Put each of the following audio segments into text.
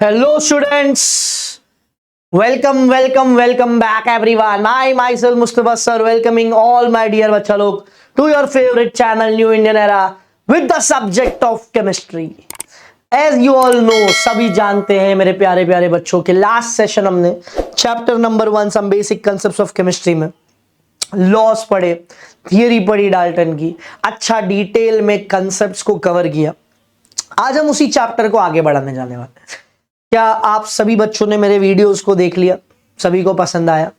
Hello students, welcome back everyone. I myself Mustafa sir welcoming all my dear बच्चा लोग to your favorite channel New Indian Era with the subject of chemistry. As you all know, सभी जानते हैं मेरे प्यारे प्यारे बच्चों के लास्ट सेशन हमने chapter number 1 some basic concepts of chemistry में लॉस पढ़े, थियरी पढ़ी डाल्टन की, अच्छा डिटेल में कंसेप्ट्स को कवर किया। आज हम उसी चैप्टर को आगे बढ़ाने जाने वाले हैं। क्या आप सभी बच्चों ने मेरे वीडियोस को देख लिया? सभी को पसंद आया?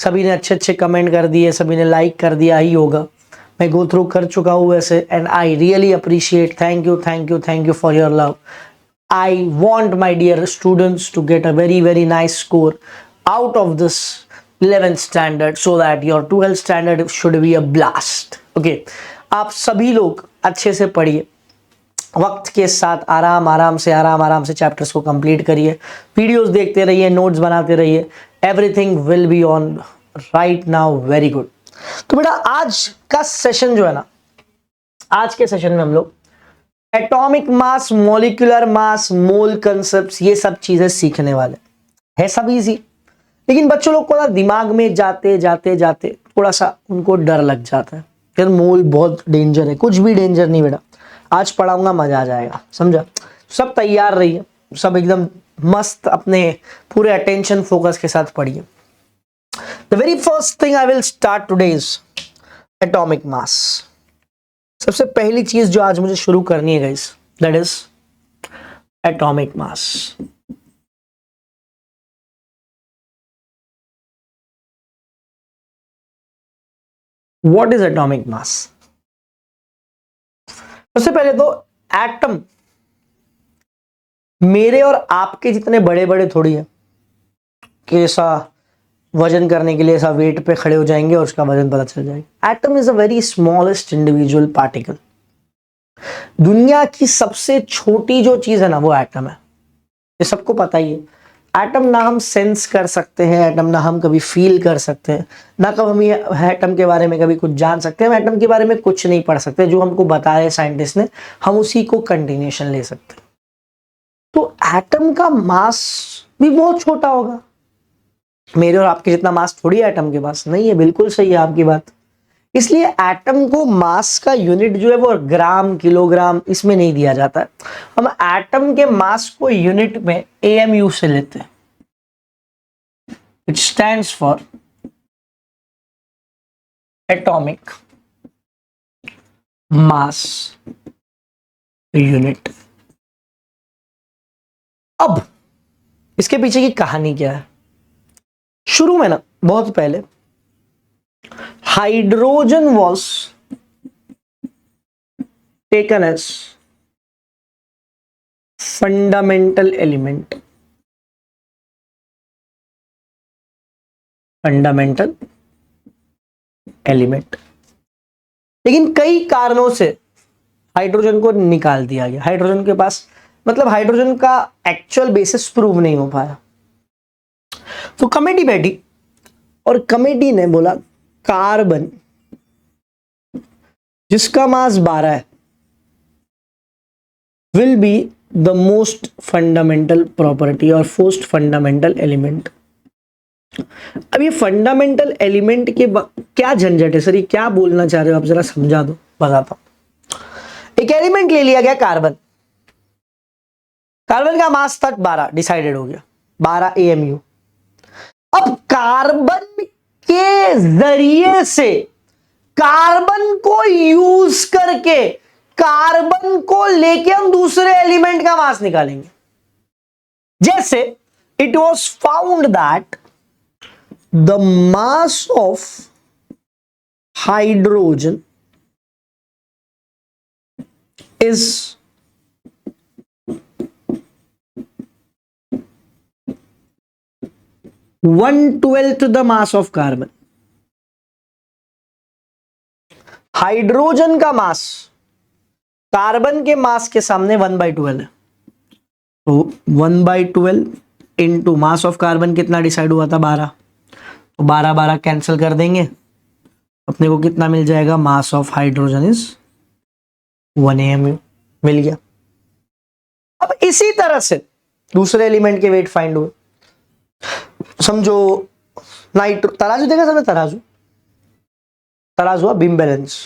सभी ने अच्छे अच्छे कमेंट कर दिए, सभी ने लाइक कर दिया ही होगा। मैं गो थ्रू कर चुका हूँ वैसे, and I really appreciate, thank you for your love. I want my dear students to get a very nice score out of this 11th standard so that your 12th standard should be a blast. Okay, आप सभी लोग अच्छे से पढ़िए, वक्त के साथ आराम से चैप्टर्स को कंप्लीट करिए, वीडियोस देखते रहिए, नोट्स बनाते रहिए। Everything will be on right now, very good. तो बेटा आज का सेशन जो है ना, आज के सेशन में हम लोग एटॉमिक मास, मॉलिक्यूलर मास, मोल कंसेप्ट्स, ये सब चीजें सीखने वाले है। सब इजी, लेकिन बच्चों लोग को ना दिमाग में जाते जाते थोड़ा सा उनको डर लग जाता है। यार मोल बहुत डेंजर है। कुछ भी डेंजर नहीं बेटा, आज पढ़ाऊंगा, मजा आ जाएगा, समझा? सब तैयार रहिए, सब एकदम मस्त अपने पूरे अटेंशन फोकस के साथ पढ़िए। The very first thing I will start today is atomic मास। सबसे पहली चीज जो आज मुझे शुरू करनी है guys, that is atomic mass. What is atomic मास? सबसे पहले तो एटम मेरे और आपके जितने बड़े बड़े थोड़ी है कि ऐसा वजन करने के लिए ऐसा वेट पे खड़े हो जाएंगे और उसका वजन पता चल जाएगा। Atom is a very smallest individual particle. दुनिया की सबसे छोटी जो चीज है ना, वो एटम है। ये सबको पता ही है। एटम ना हम सेंस कर सकते हैं, एटम ना हम कभी फील कर सकते हैं, ना कभी हम एटम के बारे में कभी कुछ जान सकते हैं। हम एटम के बारे में कुछ नहीं पढ़ सकते, जो हमको बताया साइंटिस्ट ने हम उसी को कंटिन्यूएशन ले सकते हैं। तो एटम का मास भी बहुत छोटा होगा। मेरे और आपके जितना मास थोड़ी एटम के पास नहीं है। बिल्कुल सही है आपकी बात। इसलिए एटम को मास का यूनिट जो है वो ग्राम, किलोग्राम इसमें नहीं दिया जाता है। हम एटम के मास को यूनिट में AMU से लेते हैं, which stands for atomic mass unit। अब इसके पीछे की कहानी क्या है? शुरू में ना, बहुत पहले hydrogen was taken as fundamental element. Fundamental element, लेकिन कई कारणों से हाइड्रोजन को निकाल दिया गया। हाइड्रोजन के पास मतलब हाइड्रोजन का एक्चुअल बेसिस प्रूव नहीं हो पाया। तो कमेटी बैठी और कमेटी ने बोला कार्बन जिसका मास 12 है will be the most fundamental property और फर्स्ट फंडामेंटल एलिमेंट। अब ये फंडामेंटल एलिमेंट के क्या झंझट है सर, ये क्या बोलना चाह रहे हो आप, जरा समझा दो, बताता हूं। एक एलिमेंट ले लिया गया कार्बन, कार्बन का मास तक 12 डिसाइडेड हो गया, 12 AMU। अब कार्बन के जरिए से, कार्बन को यूज करके, कार्बन को लेके हम दूसरे एलिमेंट का मास निकालेंगे। जैसे it was found that the mass of hydrogen is 1/12 the mass of carbon. Hydrogen का मास कार्बन के मास के सामने 1/12 है। तो 1/12 इंटू मास ऑफ कार्बन कितना डिसाइड हुआ था? 12। तो 12 कैंसिल कर देंगे, अपने को कितना मिल जाएगा? मास ऑफ हाइड्रोजन इज 1 AMU। मिल गया। अब इसी तरह से दूसरे एलिमेंट के वेट फाइंड हुए। समझो तराजू देखा सबने, तराजू हुआ beam balance.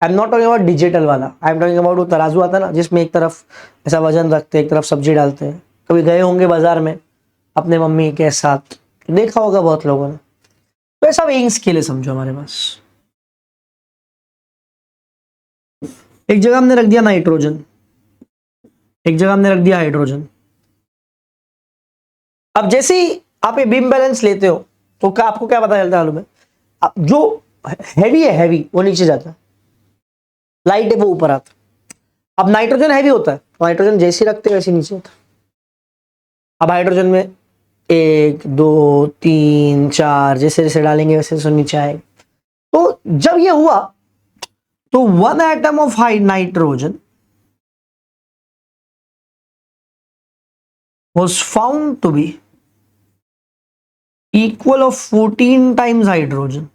I am not talking about digital वाला, आई एम टॉकिंग अबाउट वो तराजू आता है ना जिसमें एक तरफ ऐसा वजन रखते हैं, एक तरफ सब्जी डालते हैं। कभी गए होंगे बाजार में अपने मम्मी के साथ, देखा होगा बहुत लोगों ने। तो ऐसा वेइंग स्केल है समझो हमारे पास। एक जगह हमने रख दिया नाइट्रोजन, एक जगह हमने रख दिया हाइड्रोजन। अब जैसे ही आप ये बीम बैलेंस लेते हो तो क्या आपको क्या पता चलता है मालूम है? अब जो हैवी है, हैवी वो नीचे जाता है, लाइट है वो ऊपर आता है। अब नाइट्रोजन हैवी होता है तो नाइट्रोजन जैसे रखते हैं वैसे नीचे होता है। अब हाइड्रोजन में 1 2 3 4 जैसे जैसे डालेंगे वैसे वैसे नीचे आएगा। तो जब ये हुआ तो 1 atom of high nitrogen was found to be equal of 14 times hydrogen.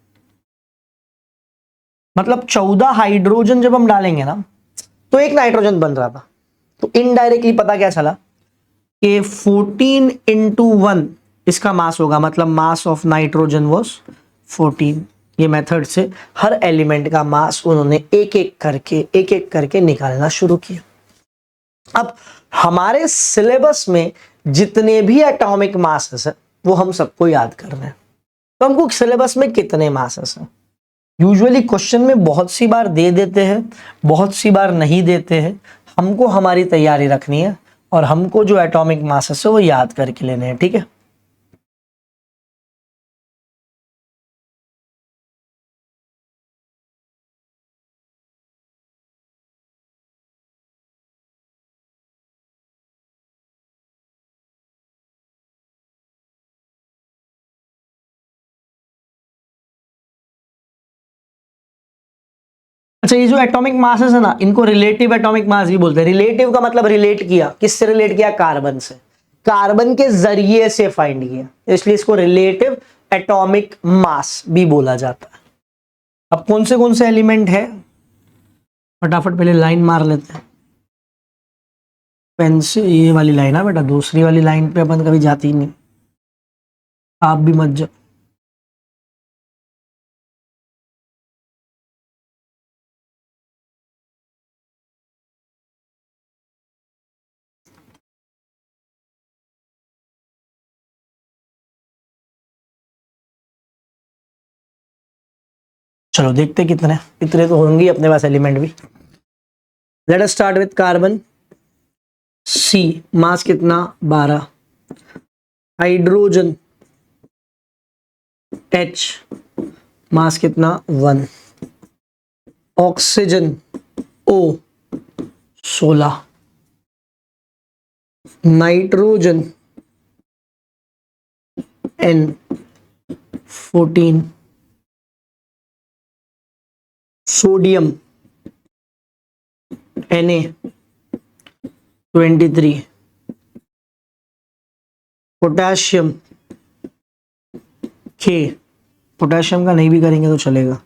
मतलब 14 हाइड्रोजन जब हम डालेंगे ना तो एक नाइट्रोजन बन रहा था। तो इनडायरेक्टली पता क्या चला कि 14 इंटू 1 इसका मास होगा, मतलब मास ऑफ नाइट्रोजन वॉज 14। ये मेथड से हर एलिमेंट का मास उन्होंने एक एक करके निकालना शुरू किया। अब हमारे सिलेबस में जितने भी एटॉमिक मासेस है वो हम सबको याद कर रहे हैं। तो हमको सिलेबस में कितने मासेस हैं, यूजुअली क्वेश्चन में बहुत सी बार दे देते हैं, बहुत सी बार नहीं देते हैं। हमको हमारी तैयारी रखनी है और हमको जो एटॉमिक मासेस है वो याद करके लेने हैं, ठीक है। अच्छा, ये जो एटॉमिक मासेस है ना इनको रिलेटिव एटॉमिक मास भी बोलते हैं। रिलेटिव का मतलब रिलेट किया, किससे रिलेट किया? कार्बन से, कार्बन के जरिए से फाइंड किया, इसलिए इसको रिलेटिव एटॉमिक मास भी बोला जाता है। अब कौन से एलिमेंट है फटाफट पहले लाइन मार लेते हैं। पेन से ये वाली लाइन है बेटा, दूसरी वाली लाइन पे अपन कभी जाती ही नहीं, आप भी मत जाओ। चलो देखते कितने इतने तो होंगे अपने पास एलिमेंट भी। Let us start with carbon. C mass कितना? 12। हाइड्रोजन H मास कितना? 1। Oxygen O 16। Nitrogen N 14। Sodium Na 23। Potassium K, potassium का नहीं भी करेंगे तो चलेगा।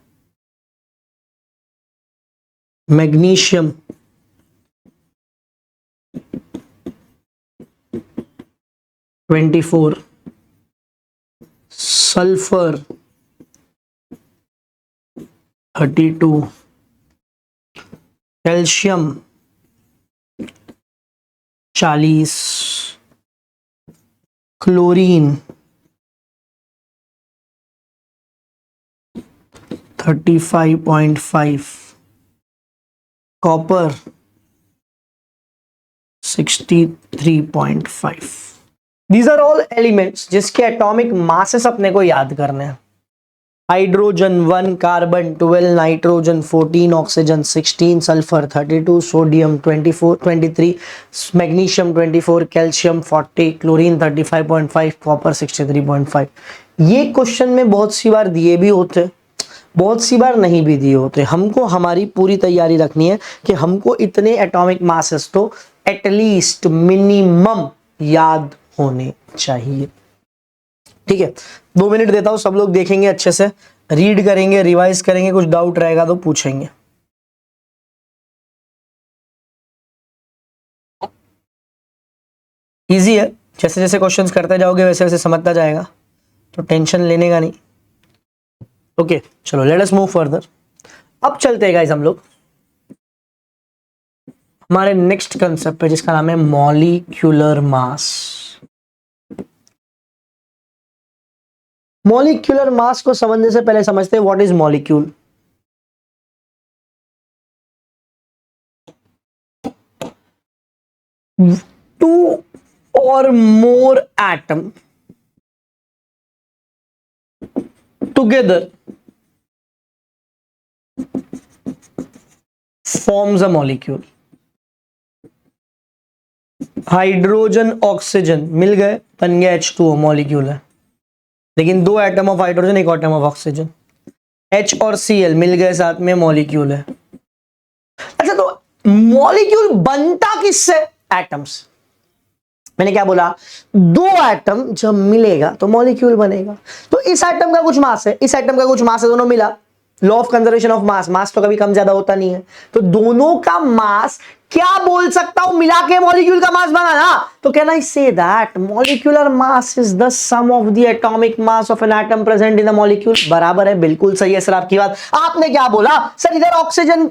Magnesium 24। Sulphur 32। Calcium 40। Chlorine 35.5। Copper 63.5। These are all elements जिसके एटॉमिक मासेस अपने को याद करने हैं। Hydrogen 1, carbon 12, nitrogen 14, oxygen 16, sulphur 32, sodium 23, magnesium 24, calcium 40, chlorine 35.5, copper 63.5। ये क्वेश्चन में बहुत सी बार दिए भी होते, बहुत सी बार नहीं भी दिए होते। हमको हमारी पूरी तैयारी रखनी है कि हमको इतने एटॉमिक मासेस तो एटलीस्ट मिनिमम याद होने चाहिए, ठीक है। 2 मिनट देता हूं, सब लोग देखेंगे, अच्छे से रीड करेंगे, रिवाइज करेंगे, कुछ डाउट रहेगा तो पूछेंगे। इजी है, जैसे जैसे क्वेश्चंस करते जाओगे वैसे वैसे समझता जाएगा, तो टेंशन लेने का नहीं। ओके चलो लेट अस मूव फर्दर। अब चलते हैं गाइस हम लोग हमारे नेक्स्ट कंसेप्ट पे, जिसका नाम है मॉलिक्यूलर मास। मॉलिक्यूलर मास को समझने से पहले समझते हैं व्हाट इज मॉलिक्यूल। टू और more atom together forms a molecule। Hydrogen oxygen मिल गए, बन गया H2O, मॉलिक्यूल है। लेकिन दो एटम ऑफ हाइड्रोजन, एक एटम ऑफ ऑक्सीजन, H और Cl मिल गए साथ में, मॉलिक्यूल है। अच्छा तो मॉलिक्यूल बनता किससे? एटम्स। मैंने क्या बोला? दो एटम जब मिलेगा तो मॉलिक्यूल बनेगा। तो इस एटम का कुछ मास है, इस एटम का कुछ मास है, दोनों मिला, law of conservation of mass, mass तो कभी कम ज्यादा होता नहीं है, तो दोनों का मास क्या बोल सकता हूं, मिला के मॉलिक्यूल का मास बना ना। तो can I say that molecular mass is the sum of the atomic mass of an atom present in the molecule. बराबर है, बिल्कुल सही है सर आपकी बात। आपने क्या बोला सर? इधर ऑक्सीजन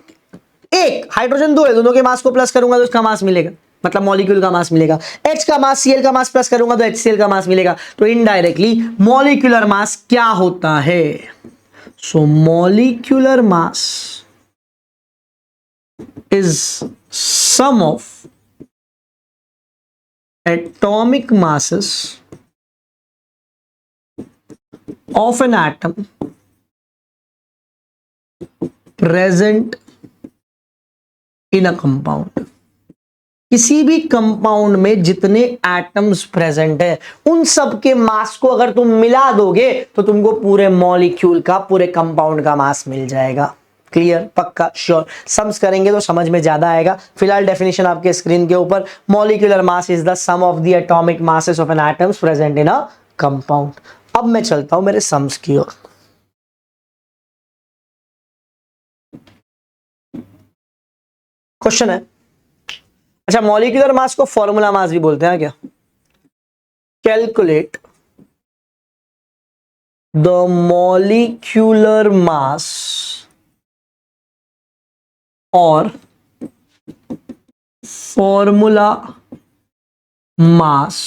एक, हाइड्रोजन दो है, दोनों के मास को प्लस करूंगा तो इसका मास मिलेगा, मतलब मॉलिक्यूल का मास मिलेगा। H का मास Cl का मास प्लस करूंगा तो HCl का मास मिलेगा। तो इनडायरेक्टली मॉलिक्यूलर मास क्या होता है? So molecular mass is sum of atomic masses of an atom present in a compound। किसी भी कंपाउंड में जितने एटम्स प्रेजेंट है उन सब के मास को अगर तुम मिला दोगे तो तुमको पूरे मॉलिक्यूल का, पूरे कंपाउंड का मास मिल जाएगा। क्लियर? पक्का? श्योर? सम्स करेंगे तो समझ में ज्यादा आएगा। फिलहाल डेफिनेशन आपके स्क्रीन के ऊपर, molecular mass is the sum of the atomic masses of an atoms present in a compound. अब मैं चलता हूं मेरे सम्स की ओर। क्वेश्चन है, अच्छा मॉलिक्यूलर मास को फॉर्मूला मास भी बोलते हैं क्या? कैलकुलेट द मॉलिक्यूलर मास और formula mass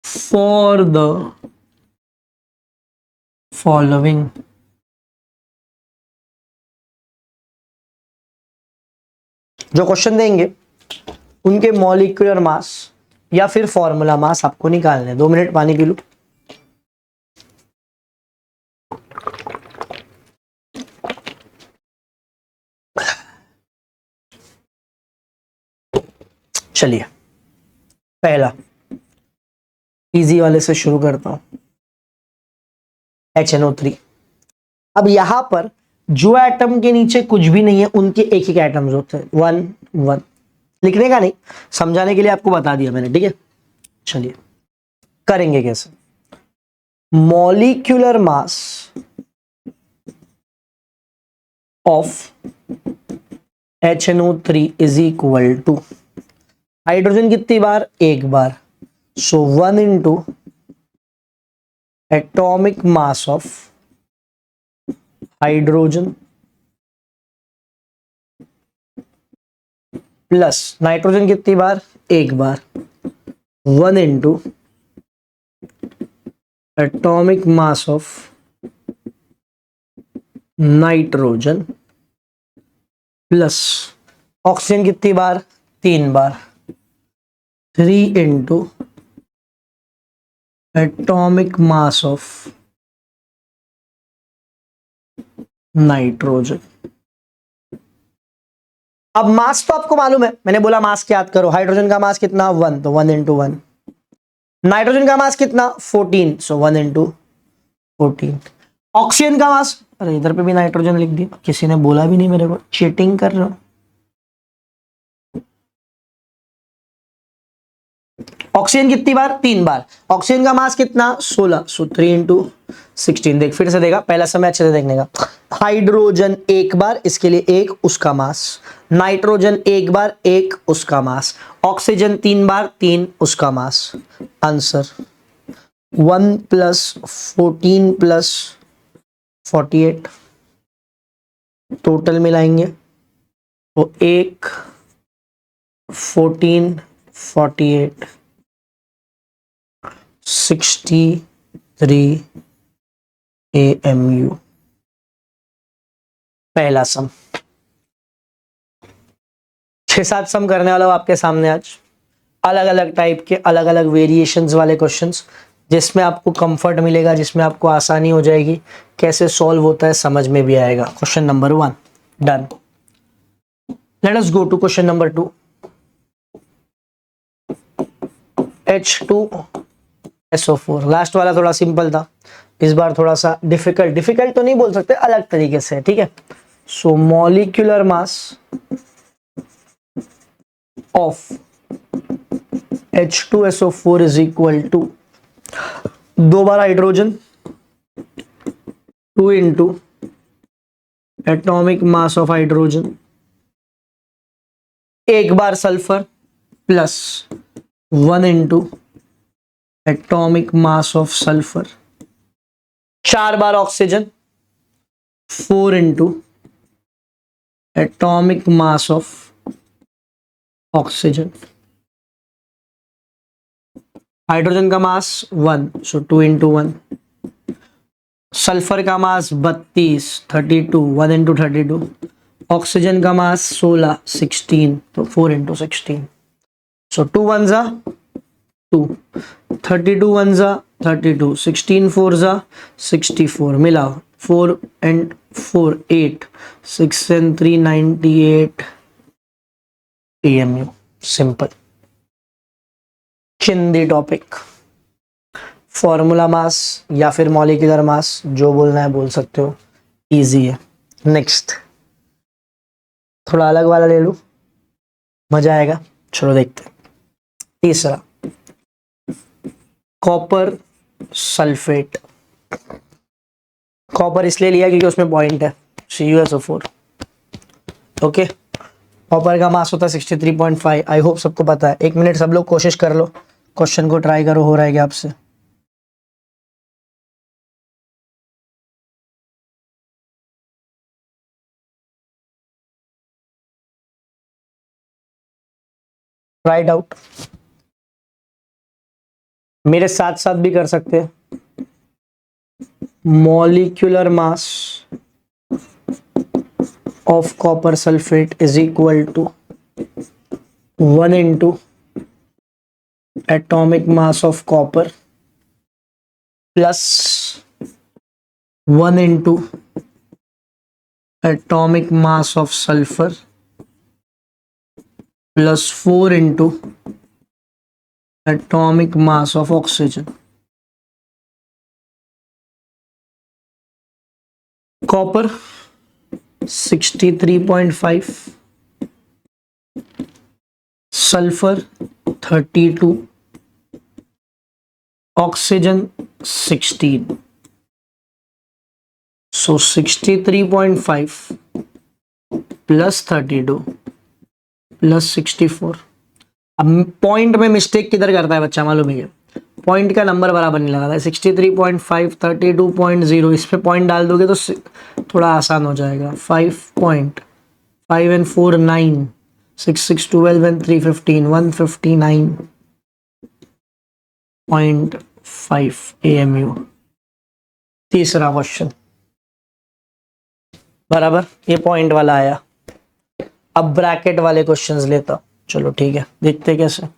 for the following. जो क्वेश्चन देंगे उनके मॉलिक्यूलर मास या फिर फॉर्मूला मास आपको निकालने। 2 मिनट पानी पी लो। चलिए पहला इजी वाले से शुरू करता हूं, HNO3। अब यहां पर जो एटम के नीचे कुछ भी नहीं है उनके एक एक एटम्स होते हैं, 1 1। लिखने का नहीं, समझाने के लिए आपको बता दिया मैंने, ठीक है। चलिए करेंगे कैसे। Molecular mass of HNO3 is equal to, hydrogen कितनी बार? एक बार, so 1 into atomic mass of hydrogen plus nitrogen कितनी बार? एक बार, 1 into atomic mass of nitrogen plus oxygen कितनी बार? 3 बार, 3 into atomic mass of nitrogen. अब मास तो आपको मालूम है, मैंने बोला मास क्या याद करो। हाइड्रोजन का मास कितना? 1, तो 1 इंटू 1। नाइट्रोजन का मास कितना? 14, सो 1 इंटू 14। ऑक्सीजन का मास, अरे इधर पे भी नाइट्रोजन लिख दिया, किसी ने बोला भी नहीं मेरे को, चीटिंग कर रहा हूं। ऑक्सीजन कितनी बार? 3 बार। ऑक्सीजन का मास कितना? 16, सो 3 इंटू 16। देख फिर से देगा, पहला समय अच्छे से देखने का। हाइड्रोजन एक बार, इसके लिए 1 उसका मास। नाइट्रोजन एक बार, 1 उसका मास। ऑक्सीजन 3 बार, 3 उसका मास। आंसर 1 प्लस 14 प्लस 48, टोटल मिलाएंगे तो 1 14 48 63 AMU। पहला सम। 6-7 सम करने वाला हूं आपके सामने आज, अलग अलग टाइप के, अलग अलग वेरिएशंस वाले क्वेश्चंस, जिसमें आपको कंफर्ट मिलेगा, जिसमें आपको आसानी हो जाएगी, कैसे सॉल्व होता है समझ में भी आएगा। Question number 1 done. Let us go to question number 2। H2SO4, last वाला थोड़ा सिंपल था, इस बार थोड़ा सा डिफिकल्ट तो नहीं बोल सकते, अलग तरीके से, ठीक है। So molecular mass of H2SO4 is equal to 2 बार hydrogen 2 into atomic mass of hydrogen, 1 बार sulphur plus 1 into atomic mass of sulphur, 4 बार oxygen 4 into atomic mass of oxygen. Hydrogen का मास 1, सो 2 इंटू 1। सल्फर का मास 32 32, 1 into 32। Oxygen का मास 16 16, तो 4 into 16। सो 2 1 जा 2, 32 1 जा 32, 16 4 जा 64, मिलाओ 4 and 4 8, 6 and 3 98 AMU। सिंपल चिंदी टॉपिक। फॉर्मूला मास या फिर मॉलिक्यूलर मास, जो बोलना है बोल सकते हो, इजी है। नेक्स्ट थोड़ा अलग वाला ले लूं, मजा आएगा, चलो देखते हैं। तीसरा कॉपर सल्फेट। कॉपर इसलिए लिया क्योंकि उसमें पॉइंट है CuSO4, ओके। कॉपर का मास होता है 63.5। आई होप सबको पता है। 1 मिनट सब लोग कोशिश कर लो, क्वेश्चन को ट्राई करो, हो रहा है क्या आपसे? राइट आउट, मेरे साथ साथ भी कर सकते हैं। Molecular mass of copper sulphate is equal to 1 into atomic mass of copper plus 1 into atomic mass of sulphur plus 4 into atomic mass of oxygen. Copper 63.5, sulphur 32, oxygen 16। So 63.5 plus 32 plus 64। अब point में mistake किधर करता है बच्चा, मालूम है क्या? Point का नंबर बराबर नहीं लगाता है। 63.5 32.0, इस पे पॉइंट डाल दोगे तो थोड़ा आसान हो जाएगा। 5.5 and 4 9, 6 6 12 and 3 15, 159.5 AMU। तीसरा क्वेश्चन बराबर, ये पॉइंट वाला आया। अब ब्रैकेट वाले क्वेश्चंस लेता, चलो ठीक है, देखते कैसे।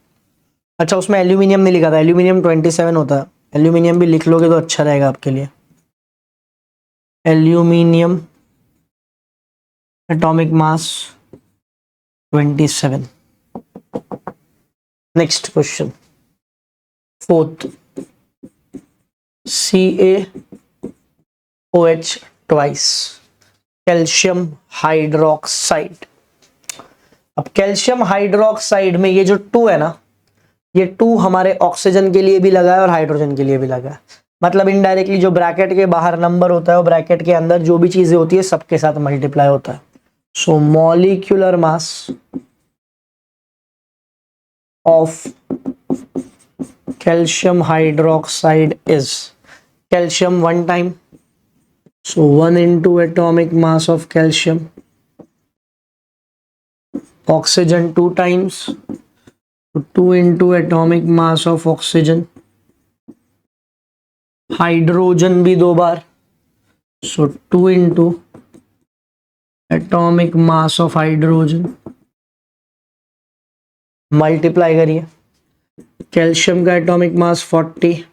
अच्छा, उसमें एल्यूमिनियम नहीं लिखा था, एल्यूमिनियम 27 होता है। एल्यूमिनियम भी लिख लोगे तो अच्छा रहेगा आपके लिए। Aluminium atomic mass 27। Next question, fourth, CaOH twice, calcium hydroxide. अब कैल्शियम हाइड्रोक्साइड में ये जो 2 है ना, ये 2 हमारे ऑक्सीजन के लिए भी लगा है और हाइड्रोजन के लिए भी लगा है। मतलब इनडायरेक्टली जो ब्रैकेट के बाहर नंबर होता है वो ब्रैकेट के अंदर जो भी चीजें होती है सबके साथ मल्टीप्लाई होता है। So molecular mass of calcium hydroxide is calcium 1 time, so 1 into atomic mass of calcium, oxygen 2 times, so 2 into atomic mass of oxygen, hydrogen भी 2 बार, so 2 into atomic mass of hydrogen, multiply करिए, calcium का atomic mass 40,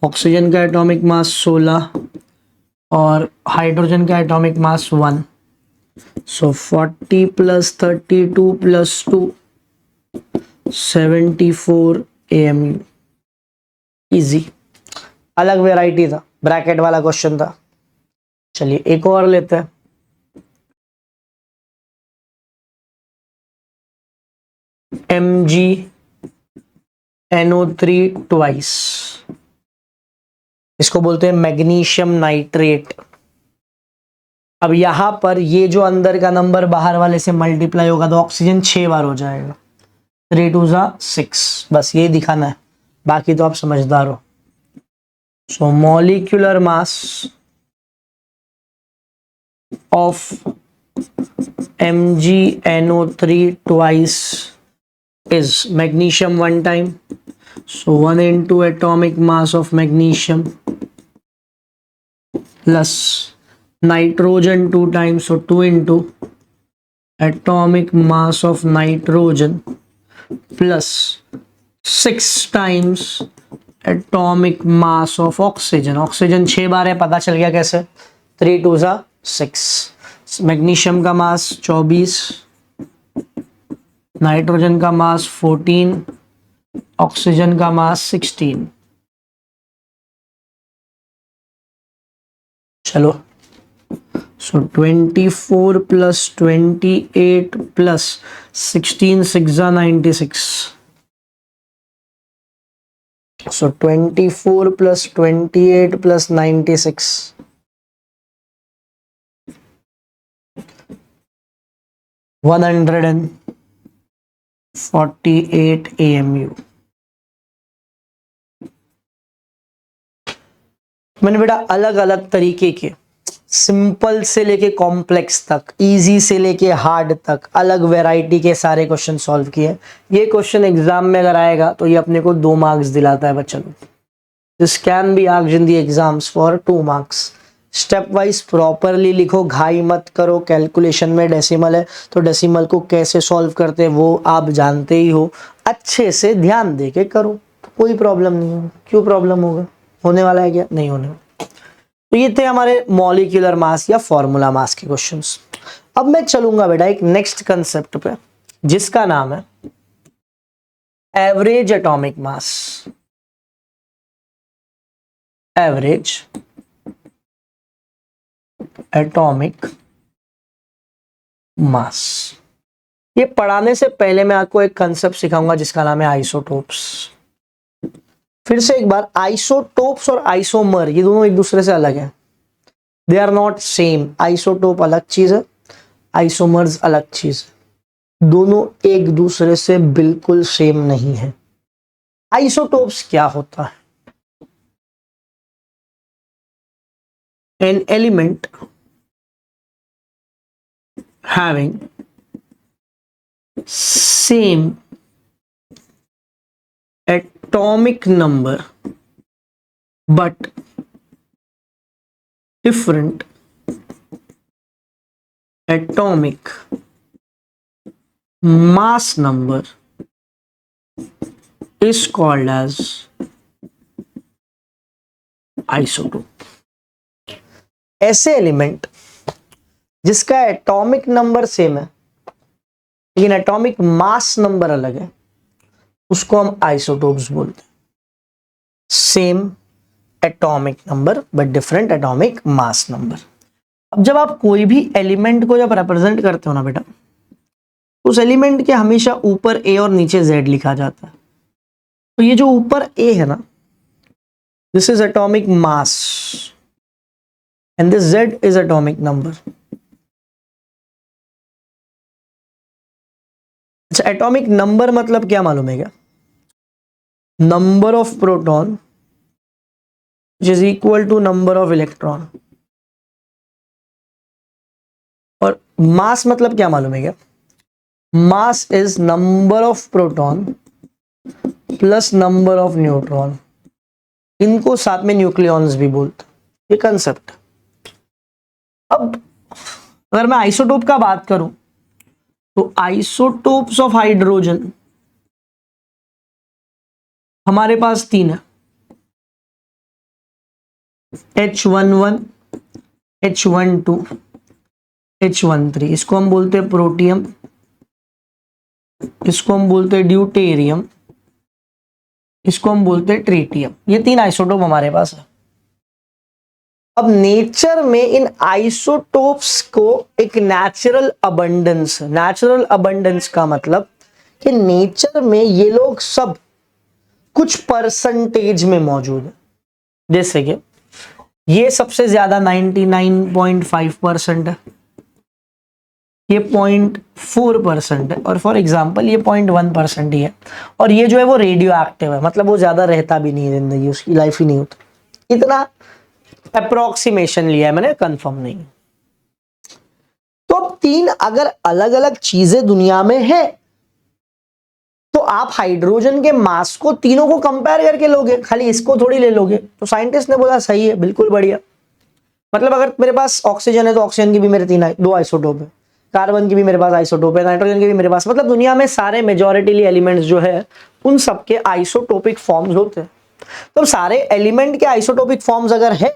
oxygen का atomic mass 16 और hydrogen का atomic mass 1, सो 40 plus 32 plus 2 74 AMU। Easy, अलग variety था, bracket वाला question था। चलिए एक और लेते हैं। MgNO3 ट्वाइस, इसको बोलते हैं मैग्नीशियम नाइट्रेट। अब यहां पर ये जो अंदर का नंबर बाहर वाले से मल्टीप्लाई होगा तो ऑक्सीजन 6 बार हो जाएगा, 3 2 6, बस ये दिखाना है, बाकी तो आप समझदार हो। So molecular mass of MgNO3 twice is magnesium 1 time, so 1 into atomic mass of magnesium plus nitrogen 2 times, so 2 into atomic mass of nitrogen plus 6 times atomic mass of oxygen। Oxygen 6 बार है, पता चल गया कैसे, 3 2 6। Magnesium का मास 24, nitrogen का मास 14, oxygen का मास 16। चलो, सो 24 plus 28 plus 16 6 96, सो 24 plus 28 plus 96 148 AMU। मैंने बेटा अलग अलग तरीके के, सिंपल से लेके कॉम्प्लेक्स तक, इजी से लेके हार्ड तक, अलग वैरायटी के सारे क्वेश्चन सॉल्व किए। ये क्वेश्चन एग्जाम में अगर आएगा तो ये अपने को 2 मार्क्स दिलाता है बच्चों। This can be asked in the exams for 2 marks. Step wise properly लिखो, घाई मत करो। कैलकुलेशन में डेसिमल है तो डेसिमल को कैसे सॉल्व करते हैं वो आप जानते ही हो, अच्छे से ध्यान दे के करो, कोई प्रॉब्लम नहीं होगा। क्यों प्रॉब्लम होगा, होने वाला है क्या, नहीं होने वाला। तो ये थे हमारे मॉलिक्यूलर मास या फॉर्मूला मास के क्वेश्चंस। अब मैं चलूंगा बेटा एक नेक्स्ट कंसेप्ट पे जिसका नाम है एवरेज एटॉमिक मास। एवरेज एटॉमिक मास, ये पढ़ाने से पहले मैं आपको एक कंसेप्ट सिखाऊंगा जिसका नाम है आइसोटोप्स। फिर से एक बार, आइसोटोप्स और आइसोमर ये दोनों एक दूसरे से अलग है, they are not same. Isotope अलग चीज है, आइसोमर्स अलग चीज है, दोनों एक दूसरे से बिल्कुल सेम नहीं है। आइसोटोप्स क्या होता है, an element having same atomic number but different atomic mass number is called as isotope। ऐसे एलिमेंट जिसका एटॉमिक नंबर सेम है लेकिन एटॉमिक मास नंबर अलग है उसको हम आइसोटोप्स बोलते हैं। Same atomic number but different atomic mass number. अब जब आप कोई भी एलिमेंट को जब रिप्रेजेंट करते हो ना बेटा, उस एलिमेंट के हमेशा ऊपर ए और नीचे जेड लिखा जाता है। तो ये जो ऊपर ए है ना, this is atomic mass and this Z is atomic number. अच्छा, एटॉमिक नंबर मतलब क्या मालूम है क्या? Number of proton which is equal to number of electron. और मास मतलब क्या मालूम है क्या? Mass is number of proton plus number of neutron. इनको साथ में न्यूक्लियॉन्स भी बोलते हैं, ये कंसेप्ट। अब अगर मैं आइसोटोप का बात करूं तो आइसोटोप्स ऑफ हाइड्रोजन हमारे पास 3 है, H11, H12, H13। इसको हम बोलते हैं प्रोटियम, इसको हम बोलते हैं ड्यूटेरियम, इसको हम बोलते हैं ट्रिटियम। ये 3 आइसोटोप हमारे पास है। अब नेचर में इन आइसोटोप्स को एक नेचुरल अबंडेंस का मतलब कि नेचर में ये लोग सब कुछ परसेंटेज में मौजूद है। जैसे कि ये सबसे ज्यादा 99.5% है, ये 0.4% है, और फॉर एग्जाम्पल ये 0.1% ही है। और ये जो है वो रेडियो एक्टिव है, मतलब वो ज्यादा रहता भी नहीं है, जिंदगी उसकी लाइफ ही नहीं होती। इतना अप्रोक्सीमेशन लिया है मैंने, कंफर्म नहीं। तो अब 3 अगर अलग अलग चीजें दुनिया में है तो आप हाइड्रोजन के मास को तीनों को कंपेयर करके लोगे, खाली इसको थोड़ी ले लोगे। तो साइंटिस्ट ने बोला सही है, बिल्कुल बढ़िया। मतलब अगर मेरे पास ऑक्सीजन है तो ऑक्सीजन की भी मेरे 2 आइसोटोप है, कार्बन की भी मेरे पास आइसोटोप है, नाइट्रोजन की भी मेरे पास। मतलब दुनिया में सारे मेजॉरिटीली एलिमेंट्स जो है उन सबके आइसोटोपिक फॉर्म्स होते हैं। तो सारे एलिमेंट के आइसोटोपिक फॉर्म्स अगर है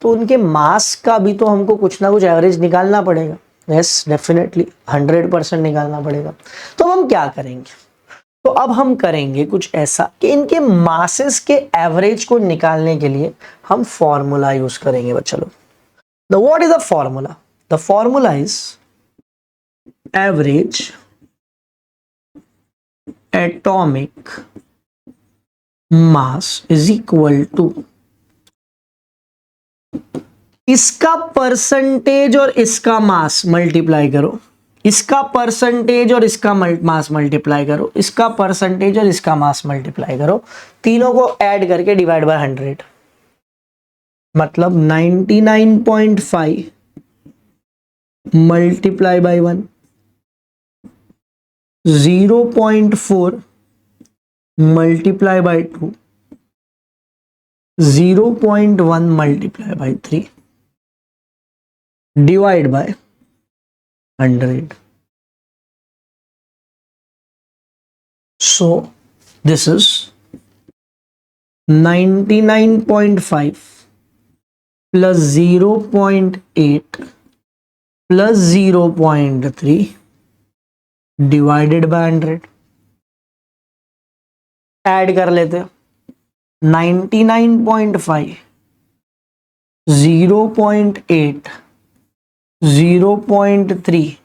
तो उनके मास का भी तो हमको कुछ ना कुछ एवरेज निकालना पड़ेगा। यस, डेफिनेटली 100% निकालना पड़ेगा। तो हम क्या करेंगे? तो अब हम करेंगे कुछ ऐसा कि इनके मासेस के एवरेज को निकालने के लिए हम फॉर्मूला यूज करेंगे बच्चा लोग। Now what is the formula? The formula is average atomic mass is equal to इसका परसेंटेज और इसका मास मल्टीप्लाई करो, इसका परसेंटेज और इसका मास मल्टीप्लाई करो, इसका परसेंटेज और इसका मास मल्टीप्लाई करो, तीनों को ऐड करके डिवाइड बाय 100। मतलब 99.5 multiply by 1, 0.4 multiply by 2, 0.1 multiply by 3 divide by 100। So this is 99.5 plus 0.8 plus 0.3 divided by 100। Add कर लेते, 99.5, 0.8, 0.3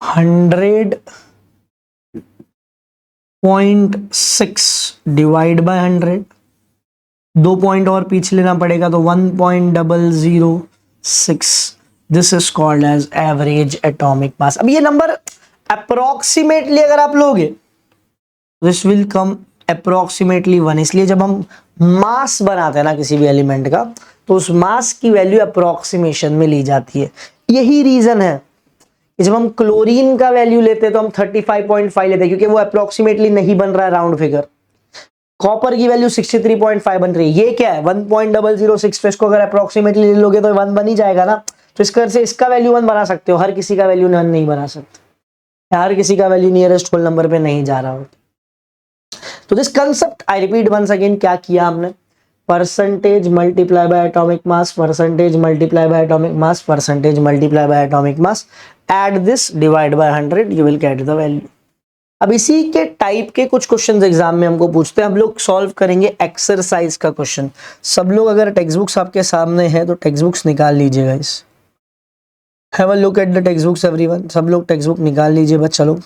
100.6 डिवाइड बाय 100। 2 पॉइंट और पीछे लेना पड़ेगा तो 1.006। This is called as average atomic mass. अब ये नंबर अप्रोक्सीमेटली अगर आप लोगे, दिस विल कम अप्रोक्सीमेटली 1। इसलिए जब हम मास बनाते हैं ना किसी भी एलिमेंट का, तो उस मास की वैल्यू अप्रोक्सीमेशन में ली जाती है। यही रीजन है कि जब हम क्लोरीन का वैल्यू लेते हैं तो हम 35.5 लेते हैं, क्योंकि वो अप्रोक्सीमेटली नहीं बन रहा है राउंड फिगर। कॉपर की वैल्यू 63.5 बन रही है, ये क्या है 1.006 पे इसको अगर अप्रोक्सीमेटली ले लोगे तो 1 बन ही जाएगा ना। तो इस तरह से इसका वैल्यू 1 बना सकते हो, हर किसी का वैल्यू 1 नहीं बना सकते, हर किसी का वैल्यू नियरेस्ट होल नंबर पे नहीं जा रहा हो। तो this concept I repeat once again, क्या किया हमने? Percentage multiply by atomic mass, percentage multiply by atomic mass, percentage multiply by atomic mass, add this, divide by 100, you will get the value। अब इसी के टाइप के कुछ questions exam में हमको पूछते हैं, हम लोग सॉल्व करेंगे एक्सरसाइज का क्वेश्चन। सब लोग अगर टेक्स्ट बुक्स आपके सामने है तो टेक्स्ट बुक्स निकाल लीजिएगा। इस have a look at the text books everyone, सब लोग टेक्स्ट बुक निकाल लीजिए बच्चा लोग।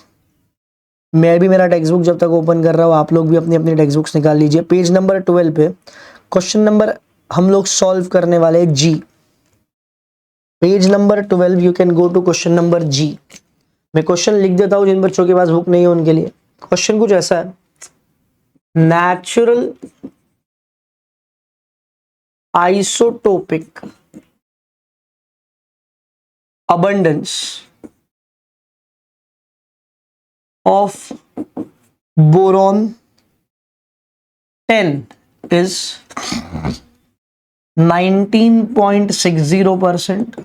मैं भी मेरा टेक्स्ट बुक जब तक ओपन कर रहा हूँ, आप लोग भी अपनी अपनी टेक्स्ट बुक्स निकाल लीजिए। पेज नंबर 12 पे क्वेश्चन नंबर हम लोग सॉल्व करने वाले जी। Page number 12 you can go to question number जी। मैं क्वेश्चन लिख देता हूं जिन बच्चों के पास बुक नहीं है उनके लिए। क्वेश्चन कुछ ऐसा है, natural isotopic abundance of boron 10 is 19.60%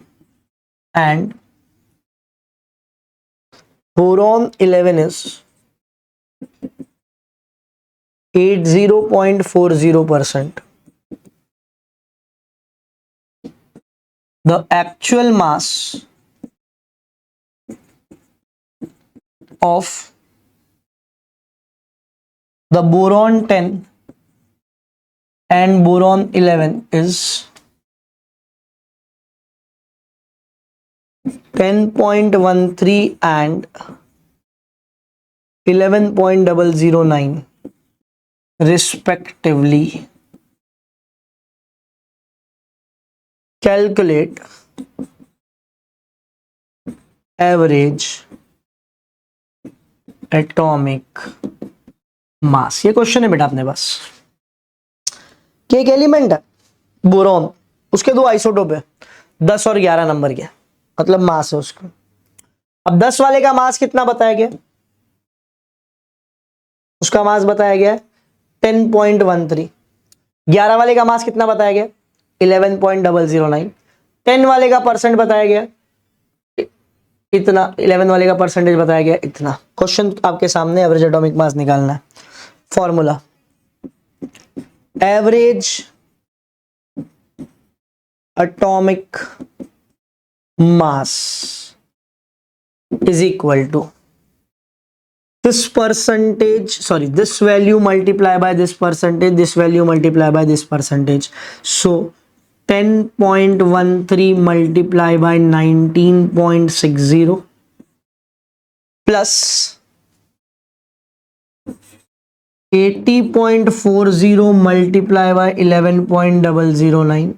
and boron 11 is 80.40%. The actual mass of the boron 10 and boron 11 is 10.13 and 11.009 respectively. Calculate average atomic mass. ये क्वेश्चन है बेटा अपने पास कि एक एलिमेंट है बोरॉन, उसके दो आइसोटोप है 10 और 11 नंबर के, मतलब मास है उसका। अब 10 वाले का मास कितना बताया गया, उसका मास बताया गया 10.13। 11 वाले का मास कितना बताया गया 11.009। 10 वाले का परसेंट बताया गया इतना, 11 वाले का परसेंटेज बताया गया इतना। क्वेश्चन आपके सामने, एवरेज एटॉमिक मास निकालना है। Formula average atomic mass is equal to this percentage, sorry, this value multiply by this percentage, this value multiply by this percentage. So 10.13 multiply by 19.60 plus 80.40 multiply by 11.009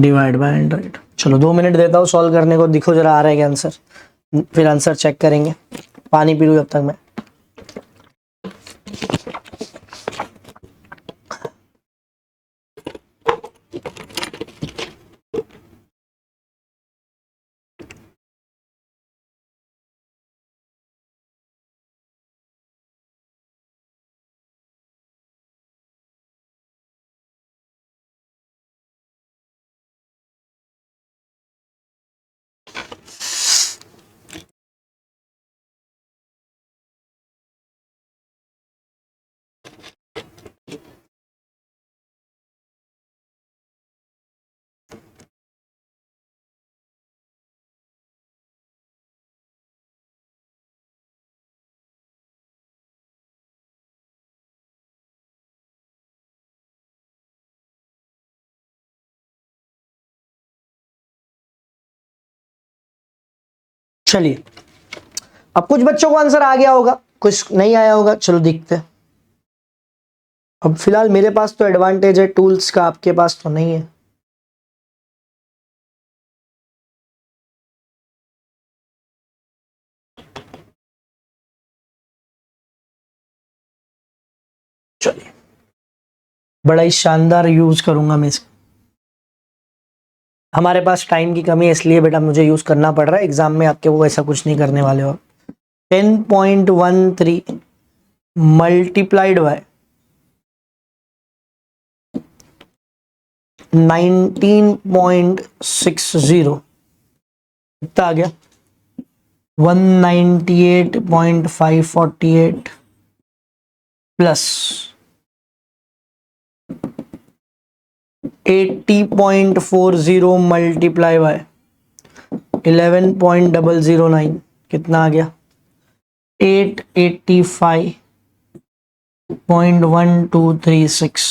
divide by 100। चलो 2 minute देता हूँ solve करने को, दिखो जरा आ रहा है क्या आंसर, फिर आंसर चेक करेंगे। पानी पी लूं जब तक मैं। चलिए, अब कुछ बच्चों को आंसर आ गया होगा, कुछ नहीं आया होगा, चलो देखते हैं। अब फिलहाल मेरे पास तो एडवांटेज है टूल्स का, आपके पास तो नहीं है। चलिए, बड़ा ही शानदार यूज करूंगा मैं इसका। हमारे पास टाइम की कमी है इसलिए बेटा मुझे यूज करना पड़ रहा है, एग्जाम में आपके वो ऐसा कुछ नहीं करने वाले हो। 10.13 मल्टीप्लाइड बाय 19.60 कितना आ गया 198.548 प्लस 80.40 मल्टीप्लाई बाय 11.009 कितना आ गया 885.1236।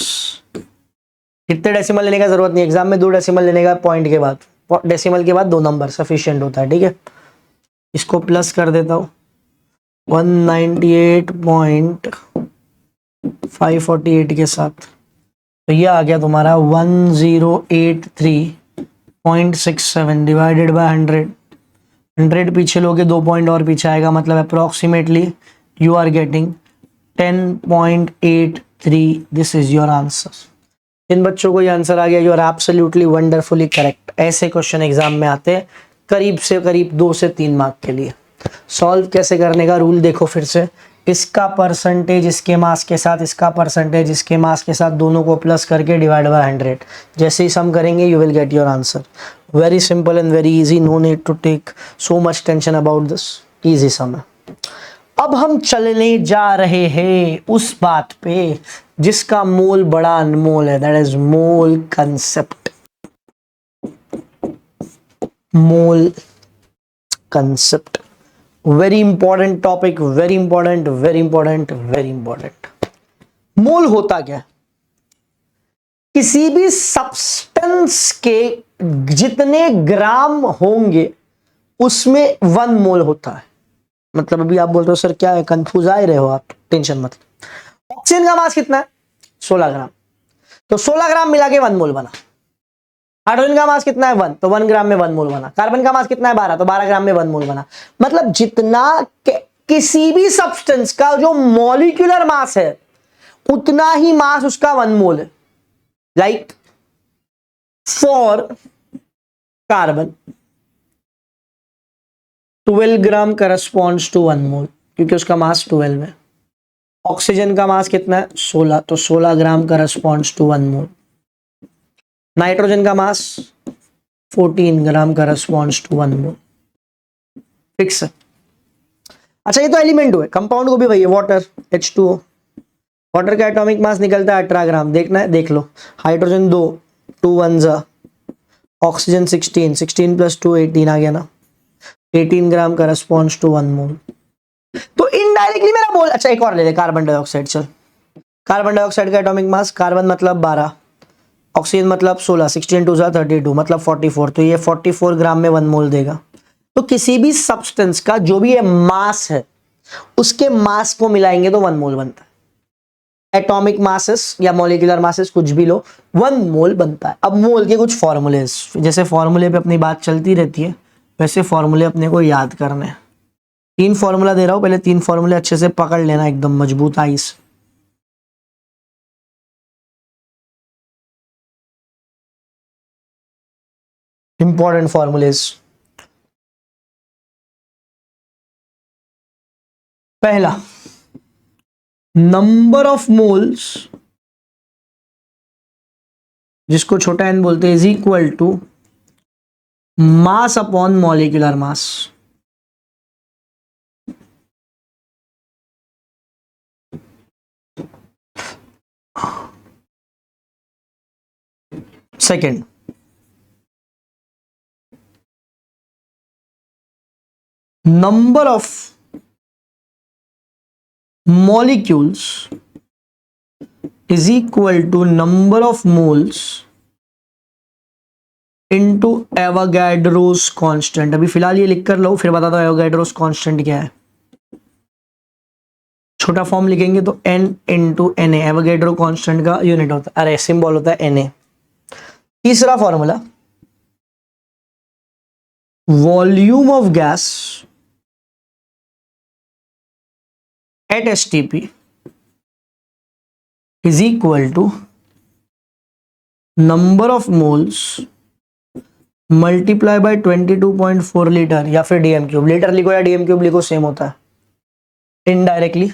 कितने डेसिमल लेने का जरूरत नहीं, एग्जाम में 2 डेसिमल लेने का, पॉइंट के बाद, डेसिमल के बाद 2 नंबर सफिशिएंट होता है, ठीक है। इसको प्लस कर देता हूँ 198.548 के साथ, तो ये आ गया तुम्हारा 1083.67 डिवाइडेड बाय 100। 100 पीछे लोगे 2 पॉइंट और पीछे आएगा, मतलब approximately you are getting 10.83। This is your answer. इन बच्चों को ये आंसर आ गया, you are absolutely wonderfully correct. ऐसे क्वेश्चन एग्जाम में आते हैं करीब से करीब 2 से 3 मार्क के लिए। सॉल्व कैसे करने का रूल देखो फिर से, इसका परसेंटेज इसके मास के साथ, इसका परसेंटेज इसके मास के साथ, दोनों को प्लस करके डिवाइड बाय 100। जैसे ही सम करेंगे you will get your answer. Very simple and very easy, no need to take so much tension about this, easy sum है। अब हम चलने जा रहे हैं उस बात पे जिसका मोल बड़ा अनमोल है, that is mole concept. Mole concept, very important topic, very important, very important, very important. Mole होता क्या है? किसी भी सब्सटेंस के जितने ग्राम होंगे उसमें 1 मोल होता है। मतलब अभी आप बोल रहे हो सर क्या है, कंफ्यूज आ रहे हो आप, टेंशन मत। ऑक्सीजन का मास कितना है? 16 ग्राम, तो 16 ग्राम मिला के 1 मोल बना। हाइड्रोजन का मास कितना है? 1, तो 1 ग्राम में 1 मोल बना। कार्बन का मास कितना है? 12, तो 12 ग्राम में 1 मोल बना। मतलब जितना किसी भी सब्सटेंस का जो मॉलिक्यूलर मास है उतना ही मास उसका 1 मोल है। Like for carbon 12 gram corresponds to 1 mole, क्योंकि उसका मास 12 है। ऑक्सीजन का मास कितना है? 16, तो 16 ग्राम करस्पॉन्ड्स टू 1 मोल। नाइट्रोजन का मास 14 ग्राम करस्पॉन्ड्स टू 1 मोल। फिक्स है। अच्छा ये तो एलिमेंट हुए, कंपाउंड को भी वही है, वाटर H2O। वाटर का एटॉमिक मास निकलता है 18 ग्राम, देखना है देख लो। हाइड्रोजन 2, 2 1 जा, ऑक्सीजन 16, 16 प्लस 2 18 आ गया ना, 18 ग्राम करस्पॉन्ड्स टू 1 मोल। तो इनडायरेक्टली मेरा बोल, अच्छा एक और ले ले, कार्बन डाइऑक्साइड। चल, कार्बन डाइऑक्साइड का एटॉमिक मास, कार्बन मतलब 12, ऑक्सीजन मतलब 16, 16 2 32 मतलब 44, तो ये 44 ग्राम में 1 मोल देगा। तो किसी भी सब्सटेंस का जो भी मास है उसके मास को मिलाएंगे तो 1 मोल बनता है। एटॉमिक मासेस या मॉलिक्यूलर मासेस कुछ भी लो, 1 मोल बनता है। अब मोल के कुछ फॉर्मूले, जैसे फॉर्मूले पे अपनी बात चलती रहती है वैसे फॉर्मूले अपने को याद करने हैं। 3 फॉर्मूला दे रहा हूं, पहले 3 फॉर्मूले अच्छे से पकड़ लेना एकदम मजबूताई से। Important formulae. पहला, नंबर ऑफ मोल्स, जिसको छोटा n बोलते हैं, is equal to mass upon molecular mass. Second, number of molecules is equal to number of moles into Avogadro's constant। अभी फिलहाल ये लिख कर लो, फिर बता दो Avogadro's constant क्या है। छोटा फॉर्म लिखेंगे तो n into Na, Avogadro constant का यूनिट होता है, अरे सिंबल होता है Na। तीसरा formula, volume of gas at STP is equal to number of moles multiply by 22.4 litre, या फिर DM क्यूब। लीटर लिखो या DM क्यूब लिखो सेम होता है। इनडायरेक्टली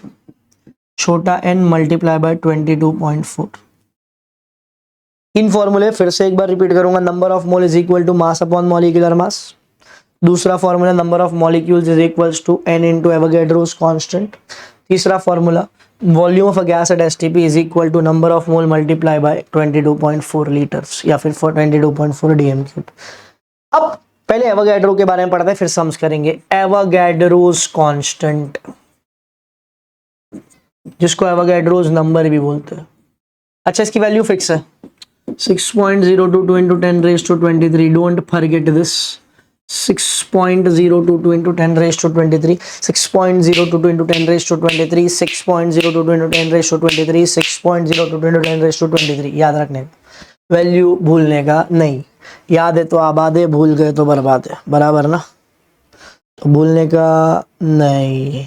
छोटा n मल्टीप्लाई बाय 22.4। इन फॉर्मूले फिर से एक बार रिपीट करूंगा। Number of mole is equal to mass upon molecular mass. दूसरा formula, number of molecules is equals to n into Avogadro's constant. तीसरा formula, volume of a gas at STP is equal to number of mole multiply by 22.4 litres, या फिर 22.4 DM cube. अब पहले Avogadro के बारे में पढ़ते हैं, फिर सम्स करेंगे। एवोगैड्रोस कांस्टेंट, जिसको एवोगैड्रोस नंबर भी बोलते हैं। अच्छा, इसकी वैल्यू फिक्स है 6.022 into 10 raised to 23. Don't forget this. 6.022 into 10 raised to 23. 6.022 into 10 raised to 23. 6.022 into 10 raised to 23. 6.022 into 10 raised to 23. याद रखने का, वैल्यू भूलने का नहीं। याद है तो आबाद है, भूल गए तो बर्बाद है, बराबर ना? तो भूलने का नहीं,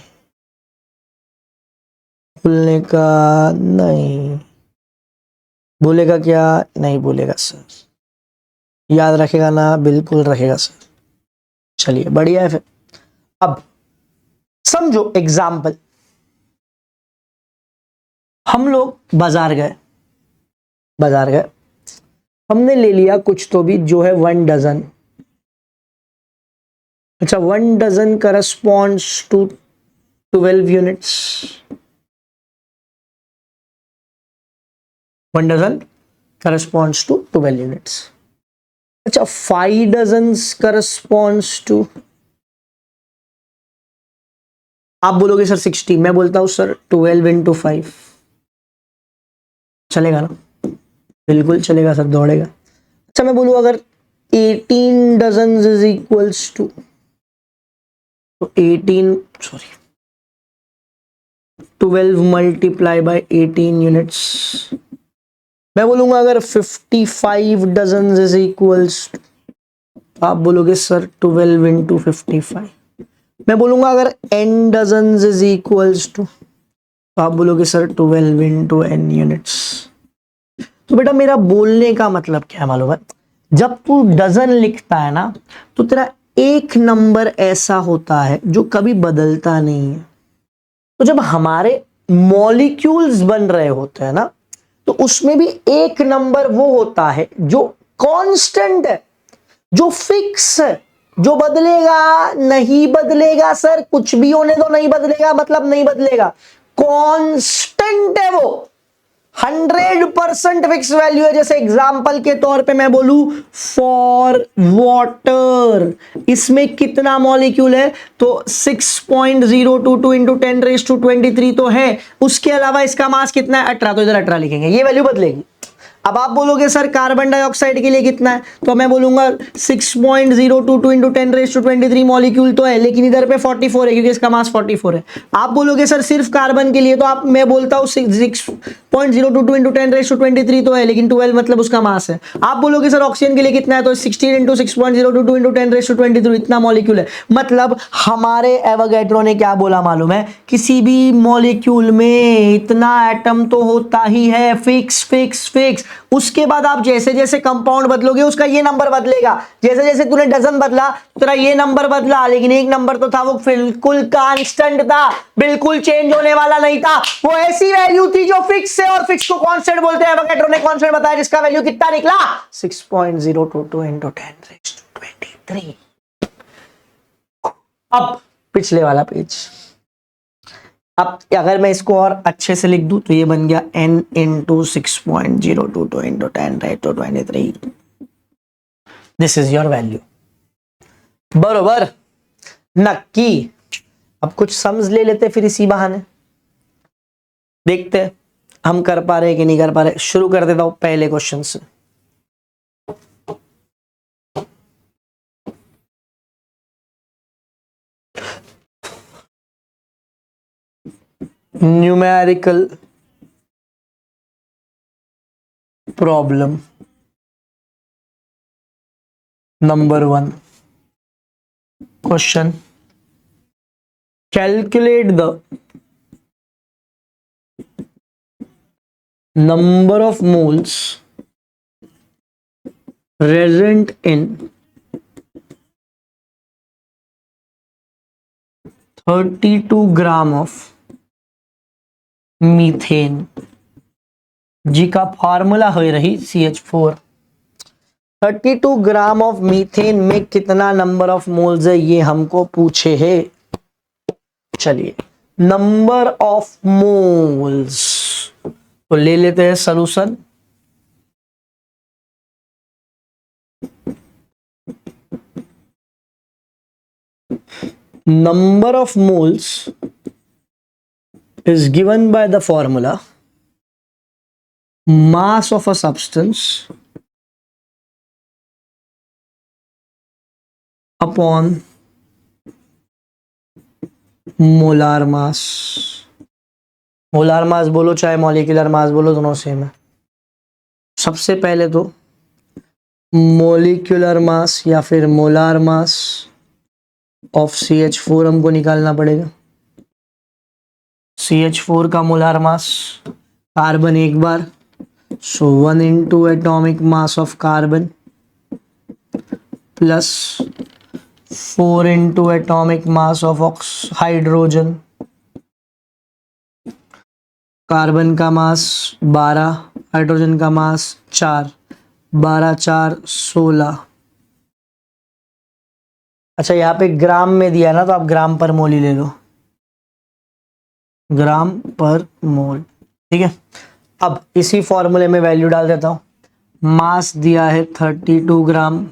भूलने का नहीं। भूलेगा क्या? नहीं भूलेगा सर। याद रखेगा ना? बिल्कुल रखेगा सर। चलिए बढ़िया है। फिर अब समझो एग्जाम्पल, हम लोग बाजार गए, हमने ले लिया कुछ तो भी जो है 1 डजन। अच्छा, 1 dozen corresponds to 12 units. 1 dozen corresponds to 12 units. अच्छा, 5 डजन्स करस्पॉन्ड्स टू, आप बोलोगे सर 60, मैं बोलता हूं सर 12 into 5। चलेगा ना? बिल्कुल चलेगा सर, दौड़ेगा। अच्छा, मैं बोलूं अगर 18 डजन्स इज इक्वल्स टू, तो 12 मल्टीप्लाई बाय 18 यूनिट्स। मैं बोलूंगा अगर 55 डजन्स इज इक्वल्स टू, आप बोलोगे सर 12 into 55। मैं बोलूंगा अगर n dozens is equals to, तो आप बोलोगे सर 12 into n यूनिट्स। तो बेटा मेरा बोलने का मतलब क्या है मालूम है? जब तू डजन लिखता है ना, तो तेरा एक नंबर ऐसा होता है जो कभी बदलता नहीं है। तो जब हमारे मॉलिक्यूल्स बन रहे होते हैं ना, तो उसमें भी एक नंबर वो होता है जो कांस्टेंट है, जो फिक्स है, जो बदलेगा नहीं। बदलेगा सर, कुछ भी होने दो, नहीं बदलेगा मतलब नहीं बदलेगा, कांस्टेंट है वो, 100% फिक्स वैल्यू है। जैसे एग्जांपल के तौर पे मैं बोलूं फॉर वाटर, इसमें कितना मॉलिक्यूल है? तो 6.022 इंटू 10⁻23 तो है। उसके अलावा इसका मास कितना है? 18, तो इधर 18 लिखेंगे, ये वैल्यू बदलेगी। अब आप बोलोगे सर कार्बन डाइऑक्साइड के लिए कितना है? तो मैं बोलूंगा 6.022 इंटू 10⁻23 मॉलिक्यूल तो है, लेकिन इधर पे 44 है क्योंकि इसका मास 44 है। आप बोलोगे सर सिर्फ कार्बन के लिए, तो आप मैं बोलता हूं 6.022 इंटू 10⁻23 तो है, लेकिन 12 मतलब उसका मास है। आप बोलोगे सर ऑक्सीजन के लिए कितना है? तो 16 इंटू 6.022 इंटू 10⁻23 इतना मॉलिक्यूल है। मतलब हमारे एवोगैड्रो ने क्या बोला मालूम है? किसी भी मॉलिक्यूल में इतना एटम तो होता ही है, फिक्स फिक्स फिक्स। उसके बाद आप जैसे जैसे कंपाउंड बदलोगे उसका ये नंबर बदलेगा। जैसे जैसे तूने डजन बदला तेरा ये नंबर बदला, लेकिन एक नंबर तो था वो बिल्कुल कांस्टेंट था, बिल्कुल चेंज होने वाला नहीं था। वो ऐसी वैल्यू थी जो फिक्स है, और फिक्स को कांस्टेंट बोलते हैं। एवोगैड्रो ने कांस्टेंट बताया जिसका वैल्यू कितना निकला? 6.022 into 10⁻23। अब पिछले वाला पेज। अब अगर मैं इसको और अच्छे से लिख दूं तो ये बन गया n into 6.022 into 10⁻23। This is your value. बरोबर, नक्की। अब कुछ सम्स ले लेते फिर इसी बहाने, देखते हैं हम कर पा रहे कि नहीं कर पा रहे। शुरू कर देता हूं पहले क्वेश्चन से। Numerical problem number 1। Question, calculate the number of moles present in 32 gram of methane. जी का फॉर्मूला हो रही CH4। 32 ग्राम ऑफ मीथेन में कितना नंबर ऑफ मोल्स है ये हमको पूछे है। चलिए, नंबर ऑफ मोल्स तो ले लेते हैं solution. number of moles is given by the formula mass of a substance upon molar mass. Molar mass बोलो चाहे मॉलिक्यूलर मास बोलो, दोनों सेम है। सबसे पहले तो मॉलिक्यूलर मास या फिर मोलार मास ऑफ CH4 हमको निकालना पड़ेगा। CH4 का मोलार मास, कार्बन एक बार, so 1 into atomic mass of carbon plus 4 into atomic mass of hydrogen. Carbon का मास 12, हाइड्रोजन का मास 4, 12 4 16। अच्छा, यहाँ पे ग्राम में दिया ना, तो आप ग्राम पर मोल ही ले लो, ग्राम पर मोल। ठीक है, अब इसी फॉर्मूले में वैल्यू डाल देता हूं। मास दिया है 32 ग्राम,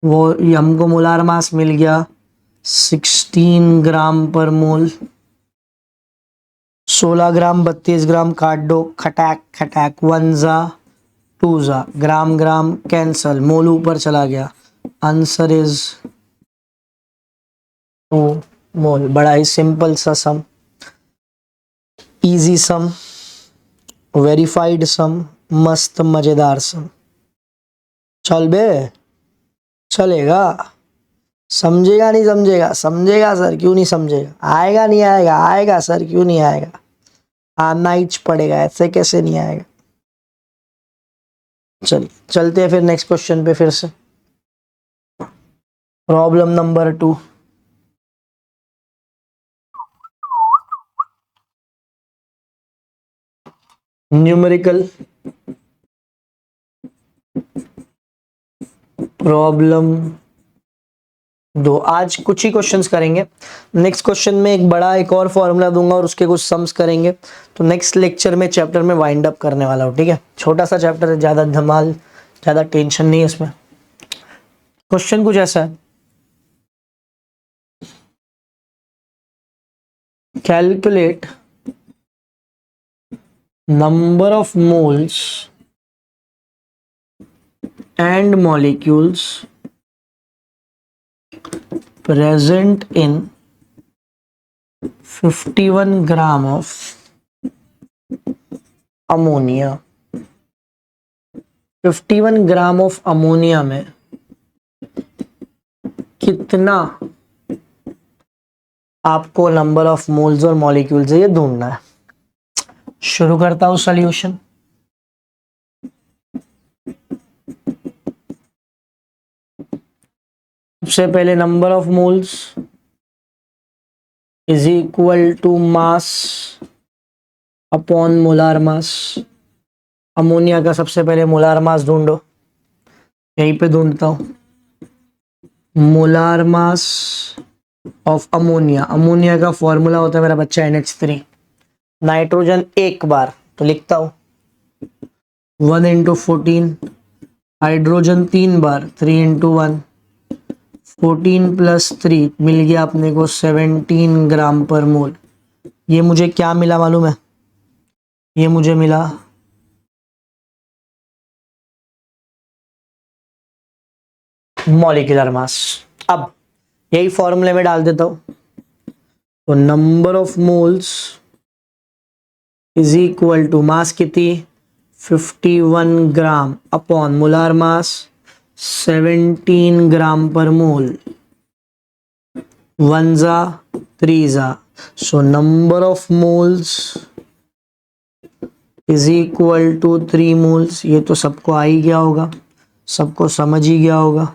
वो हमको मोलार मास मिल गया 16 ग्राम पर मोल। 16 ग्राम 32 ग्राम काट दो, खटाक खटाक, 1 जा 2 जा, ग्राम ग्राम कैंसल, मोल ऊपर चला गया, आंसर इज 2 मोल। बड़ा ही सिंपल सा सम, इजी सम, वेरीफाइड सम, मस्त मजेदार सम। चल बे, चलेगा? समझेगा नहीं समझेगा? समझेगा सर, क्यों नहीं समझेगा? आएगा नहीं आएगा? आएगा सर, क्यों नहीं आएगा? आना ही पड़ेगा, ऐसे कैसे नहीं आएगा। चलते हैं फिर नेक्स्ट क्वेश्चन पे फिर से। Problem number 2। Numerical problem 2। आज कुछ ही क्वेश्चंस करेंगे। नेक्स्ट क्वेश्चन में एक और फॉर्मूला दूंगा और उसके कुछ सम्स करेंगे। तो नेक्स्ट लेक्चर में चैप्टर में वाइंड अप करने वाला हूँ। ठीक है, छोटा सा चैप्टर है, ज़्यादा धमाल, ज़्यादा टेंशन नहीं है इसमें। क्वेश्चन कुछ ऐसा है, calculate number of moles and molecules present in 51 gram of ammonia। 51 gram of ammonia में कितना आपको नंबर ऑफ मोल्स और मॉलिक्यूल्स है ये ढूंढना है। शुरू करता हूं सॉल्यूशन। सबसे पहले number of moles is equal to mass upon molar mass. Ammonia का सबसे पहले मोलार मास ढूंढो, यहीं पे ढूंढता हूं। Molar mass of ammonia, ammonia का फॉर्मूला होता है मेरा बच्चा NH3। नाइट्रोजन एक बार तो लिखता हूं 1 into 14, हाइड्रोजन 3 बार 3 into 1, 14 + 3 मिल गया अपने को 17 ग्राम पर मोल। ये मुझे क्या मिला मालूम है? ये मुझे मिला मॉलिक्यूलर मास। अब यही फॉर्मूले में डाल देता हूं। तो number of moles is equal to mass कितनी 51 ग्राम अपॉन मोलार मास 17 ग्राम पर मोल। 1 जा 3 जा, so number of moles is equal to 3 moles. ये तो सबको आ ही गया होगा, सबको समझ ही गया होगा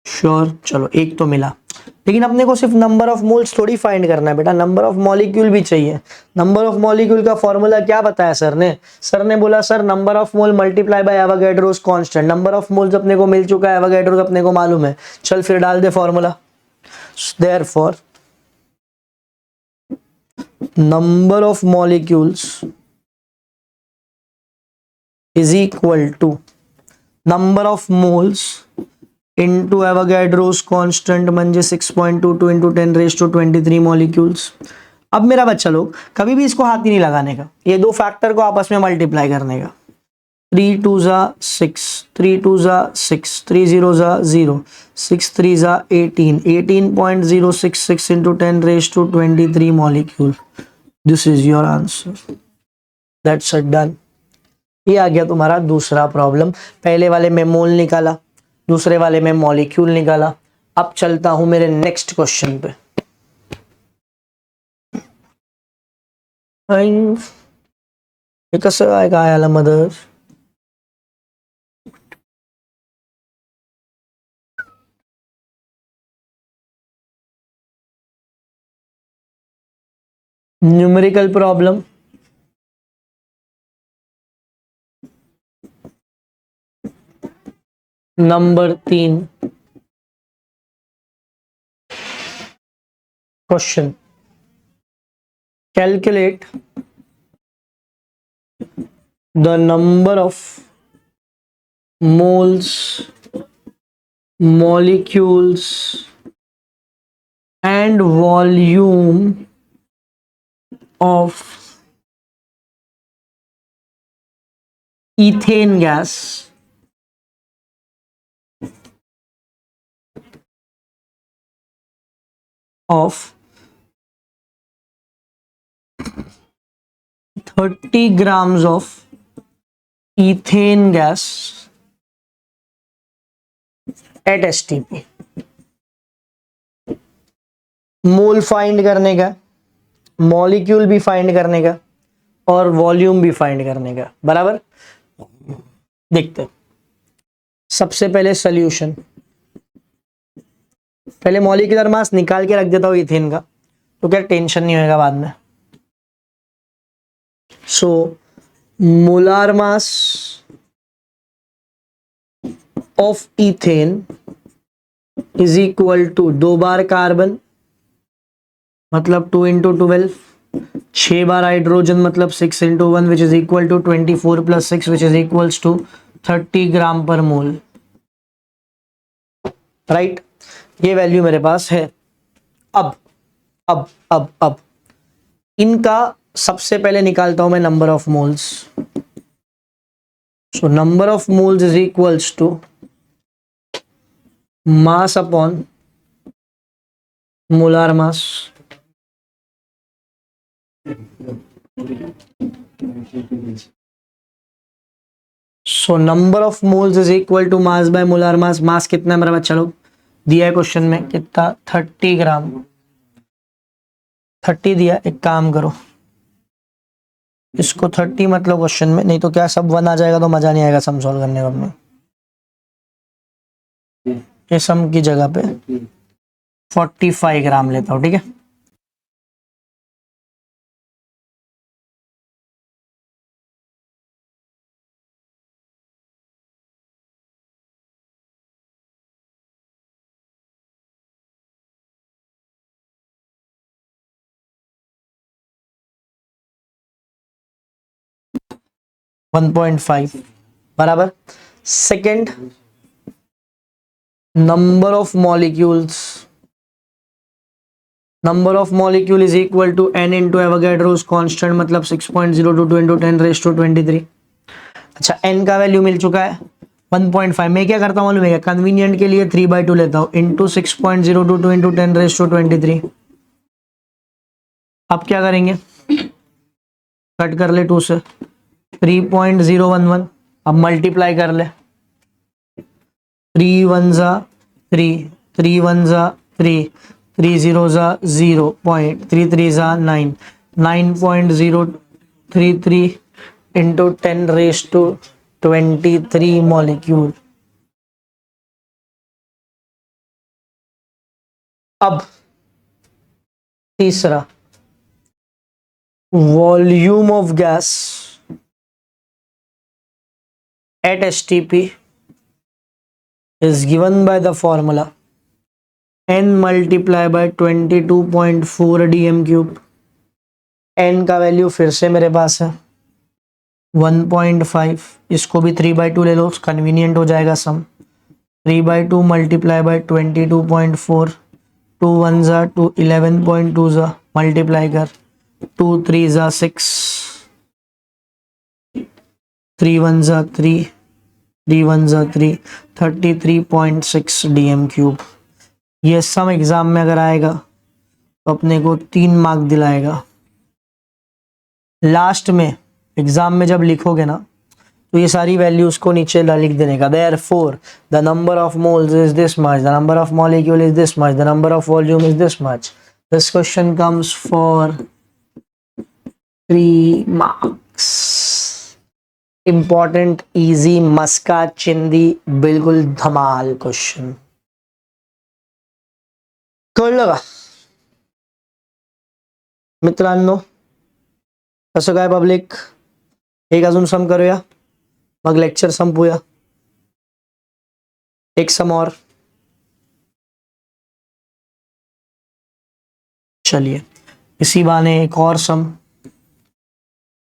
श्योर। चलो एक तो मिला, लेकिन अपने को सिर्फ नंबर ऑफ मोल्स थोड़ी फाइंड करना है बेटा, नंबर ऑफ मॉलिक्यूल भी चाहिए। नंबर ऑफ मॉलिक्यूल का फॉर्मूला क्या बताया सर ने? सर ने बोला sir number of mole multiply bye Avogadro's constant. Number of moles अपने को मिल चुका है, एवोगैड्रोस अपने को मालूम है। चल फिर डाल दे formula. Therefore number of molecules is equal to number of moles into Avogadro's constant म्हणजे 6.22 इंटू 10⁻23 मॉलिक्यूल्स। अब मेरा बच्चा लोग कभी भी इसको हाथ ही नहीं लगाने का, ये दो फैक्टर को आपस में मल्टीप्लाई करने का। 3 2 ज़ा 6, 3 2 ज़ा 6, 3 0 ज़ा 0, 6 3 ज़ा 18, 18.066 into 10⁻23 molecule. This is your answer. That's it, done. ये आ गया तुम्हारा दूसरा प्रॉब्लम। पहले वाले में मोल निकाला, दूसरे वाले में मॉलिक्यूल निकाला। अब चलता हूं मेरे नेक्स्ट क्वेश्चन पे। हे कसं आहे काय आला mother? Numerical problem number 3। Question, calculate the number of moles, molecules and volume of ethane gas of 30 grams of ethane gas at STP। Mole find करने का, मॉलिक्यूल भी फाइंड करने का और वॉल्यूम भी फाइंड करने का, बराबर। देखते हैं। सबसे पहले सॉल्यूशन, पहले मॉलिक्यूलर मास निकाल के रख देता हूं इथेन का, तो क्या टेंशन नहीं होगा बाद में। So molar mass of ethane is equal to 2 बार कार्बन मतलब 2 इंटू 12, 6 बार हाइड्रोजन मतलब 6 into 1 which is equal to 24 plus 6 which is equals to 30 gram per mole, right. ये वैल्यू मेरे पास है। अब इनका सबसे पहले निकालता हूं मैं number of moles. So number of moles is equals to mass upon molar mass. So number of moles is equal to mass by molar mass. Mass कितना है मेरा बच्चा लोग दिया है क्वेश्चन में, कितना 30 ग्राम, 30 दिया। एक काम करो, इसको 30 मतलब क्वेश्चन में, नहीं तो क्या सब 1 आ जाएगा तो मजा नहीं आएगा सम सॉल्व करने का अपने। ये सम की जगह पे 45 ग्राम लेता हूं, ठीक है। वन 1.5 बराबर। Second, number of molecules, number of molecule is equal to n into Avogadro's constant मतलब 6.022 इंटू 10⁻23। अच्छा, n का वैल्यू मिल चुका है 1.5। मैं क्या करता हूँ मालूम है, कन्वीनियंट के लिए 3/2 लेता हूँ इंटू 6.022 इंटू 10⁻23। अब क्या करेंगे, कट कर ले 2 से 3.011। अब मल्टीप्लाई कर ले, 3 1 ज़ा 3, 3 1 ज़ा 3, 3 0 ज़ा 0.33 ज़ा 9, 9.033 इंटू 10⁻23 मॉलिक्यूल। अब तीसरा, volume of gas at STP is given by the formula n multiply by 22.4 dm cube। n का वैल्यू फिर से मेरे पास है 1.5, इसको भी 3/2 ले लो, कन्वीनियंट हो जाएगा सम। 3/2 मल्टीप्लाई बाई 22.4, 2 1 ज़ा 2 11.2 ज़ा मल्टीप्लाई कर 2 3 ज़ा 6, 3 1 ज़ा 3, 3 1 ज़ा 3, 33.6 DM क्यूब। ये सम एग्जाम में अगर आएगा तो अपने को 3 मार्क दिलाएगा। लास्ट में एग्जाम में जब लिखोगे ना तो ये सारी वैल्यूज को नीचे लिख देने का। Therefore, the number of moles is this much, the number of molecule is this much, the number of volume is this much. This question comes for 3 marks. Important, easy, मस्का चिंदी, बिल्कुल धमाल क्वेश्चन। कळलं का मित्रांनो? कसं काय पब्लिक? एक अजून सम करूया मग lecture संपूया। एक सम और, चलिए इसी बहाने एक और सम,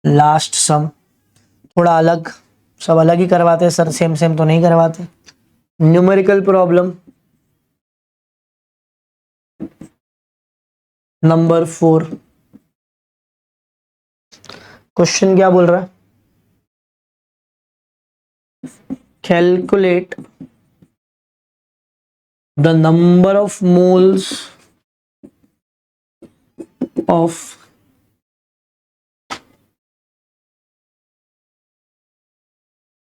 लास्ट सम, थोड़ा अलग, सब अलग ही करवाते हैं सर, सेम सेम तो नहीं करवाते। Numerical problem number 4। क्वेश्चन क्या बोल रहा है? Calculate the number of moles of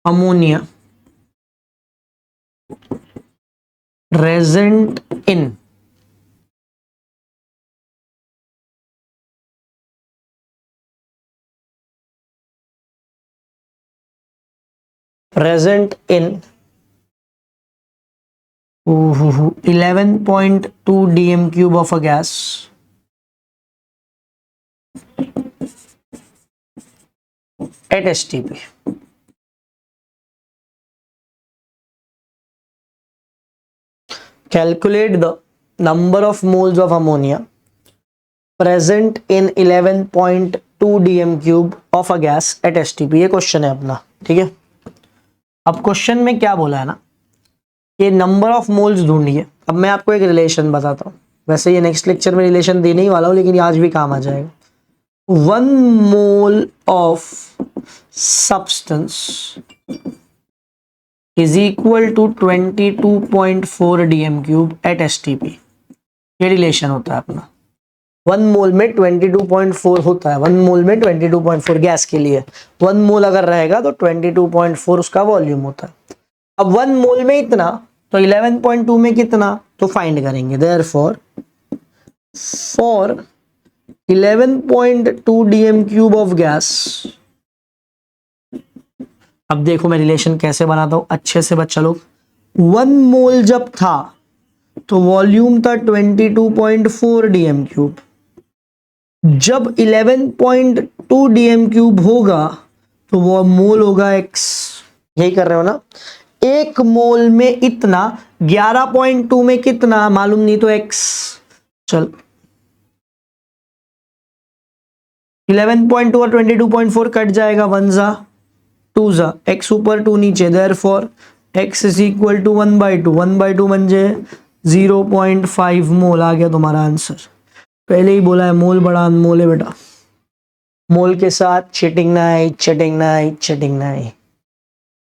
ammonia present in present in 11.2 dm cube of a gas at STP. Calculate the number of moles of ammonia present in 11.2 dm cube of a gas at STP. ये question है अपना, ठीक है। अब question में क्या बोला है ना, ये नंबर ऑफ मोल्स ढूंढिए। अब मैं आपको एक रिलेशन बताता हूँ, वैसे ये नेक्स्ट लेक्चर में रिलेशन देने ही वाला हूँ लेकिन आज भी काम आ जाएगा। 1 mole of substance is equal to 22.4 dm cube at STP। ये रिलेशन होता है अपना। 1 मोल में 22.4 होता है, 1 मोल में 22.4 गैस के लिए। 1 मोल अगर रहेगा तो 22.4 उसका वॉल्यूम होता है। अब 1 मोल में इतना तो 11.2 में कितना तो फाइंड करेंगे। Therefore for 11.2 dm cube of gas, अब देखो मैं रिलेशन कैसे बनाता हूं अच्छे से बच्चा लोग। 1 मोल जब था तो वॉल्यूम था 22.4 dm क्यूब। जब 11.2 dm क्यूब होगा तो वो मोल होगा x। यही कर रहे हो ना? 1 मोल में इतना, 11.2 में कितना मालूम नहीं तो x। चल 11.2 और 22.4 कट जाएगा, 1 जा 2 जा, x ऊपर 2 नीचे। Therefore x is equal to 1/2, 1/2 म्हणजे 0.5 मोल। आ गया तुम्हारा आंसर। पहले ही बोला है मोल बड़ा अनमोल है बेटा, मोल के साथ चीटिंग नहीं, चीटिंग नहीं, चीटिंग नहीं।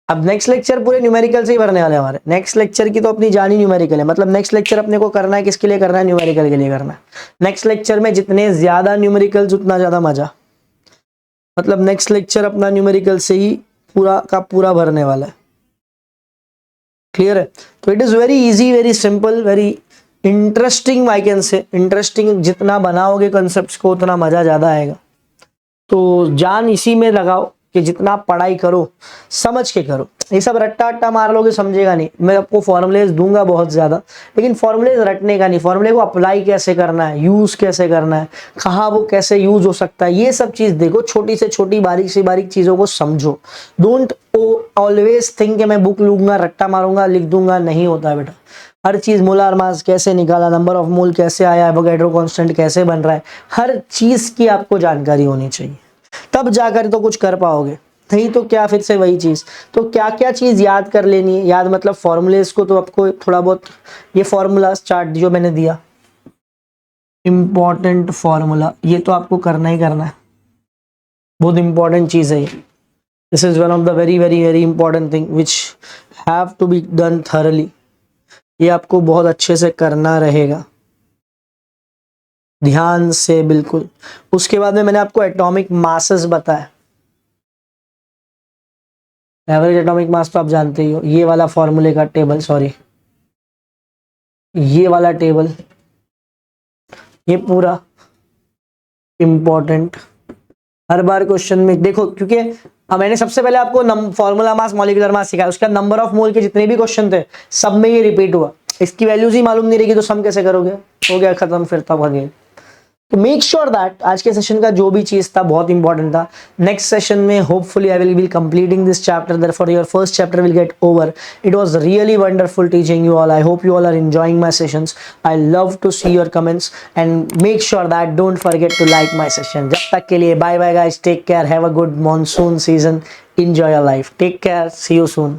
अब नेक्स्ट लेक्चर पूरे न्यूमेरिकल से ही भरने वाले हमारे। नेक्स्ट लेक्चर की तो अपनी जानी न्यूमेरिकल है, मतलब नेक्स्ट लेक्चर अपने को करना है किसके लिए करना है? न्यूमेरिकल के लिए करना है। नेक्स्ट लेक्चर में जितने ज्यादा न्यूमेरिकल्स उतना ज्यादा मजा, मतलब नेक्स्ट लेक्चर अपना न्यूमेरिकल से ही पूरा का पूरा भरने वाला है। क्लियर है? तो it is very easy, very simple, very interesting. I can say interesting, जितना बनाओगे कंसेप्ट्स को उतना मजा ज्यादा आएगा। तो जान इसी में लगाओ कि जितना पढ़ाई करो समझ के करो। ये सब रट्टा अट्टा मार लोगे समझेगा नहीं। मैं आपको फॉर्मूलेज दूंगा बहुत ज्यादा, लेकिन फॉर्मूलेज रटने का नहीं, फॉर्मूले को अप्लाई कैसे करना है, यूज कैसे करना है, कहाँ वो कैसे यूज हो सकता है, ये सब चीज देखो। छोटी से छोटी बारीक से बारीक चीजों को समझो। डोंट ऑलवेज थिंक कि मैं बुक लूंगा, रट्टा मारूंगा, लिख दूंगा। नहीं होता है बेटा। हर चीज मोलार मास कैसे निकाला, नंबर ऑफ मोल कैसे आया, एवोगैड्रो कांस्टेंट कैसे बन रहा है, हर चीज की आपको जानकारी होनी चाहिए, तब जाकर तो कुछ कर पाओगे। नहीं तो क्या फिर से वही चीज। तो क्या क्या चीज याद कर लेनी है, याद मतलब फॉर्मूलेस को तो आपको थोड़ा बहुत, ये फॉर्मूला चार्ट जो मैंने दिया, इंपॉर्टेंट फॉर्मूला, ये तो आपको करना ही करना है, बहुत इंपॉर्टेंट चीज है ये। This is one of the very very very important thing which have to be done thoroughly. ये आपको बहुत अच्छे से करना रहेगा, ध्यान से बिल्कुल। उसके बाद में मैंने आपको एटॉमिक मासेस बताया, एवरेज एटॉमिक मास तो आप जानते ही हो, ये वाला फॉर्मूले का टेबल, सॉरी ये वाला टेबल, ये पूरा इंपॉर्टेंट। हर बार क्वेश्चन में देखो, क्योंकि मैंने सबसे पहले आपको फॉर्मूला मास मॉलिक्यूलर मास सिखाया, उसका नंबर ऑफ मोल के जितने भी क्वेश्चन थे सब में ये रिपीट हुआ। इसकी वैल्यूज ही मालूम नहीं रहेगी तो सम कैसे करोगे, हो गया खत्म फिर तब अगेन। तो मेक श्योर दैट आज के सेशन का जो भी चीज था बहुत इंपॉर्टेंट था। नेक्स्ट सेशन में hopefully I will be completing this chapter, therefore your first chapter will get over. It was really wonderful teaching you all. I hope you all are enjoying my sessions. I love to see your comments and make sure that don't forget to like my session. जब तक के लिए bye bye guys, take care, have a good monsoon season, enjoy your life, take care, see you soon।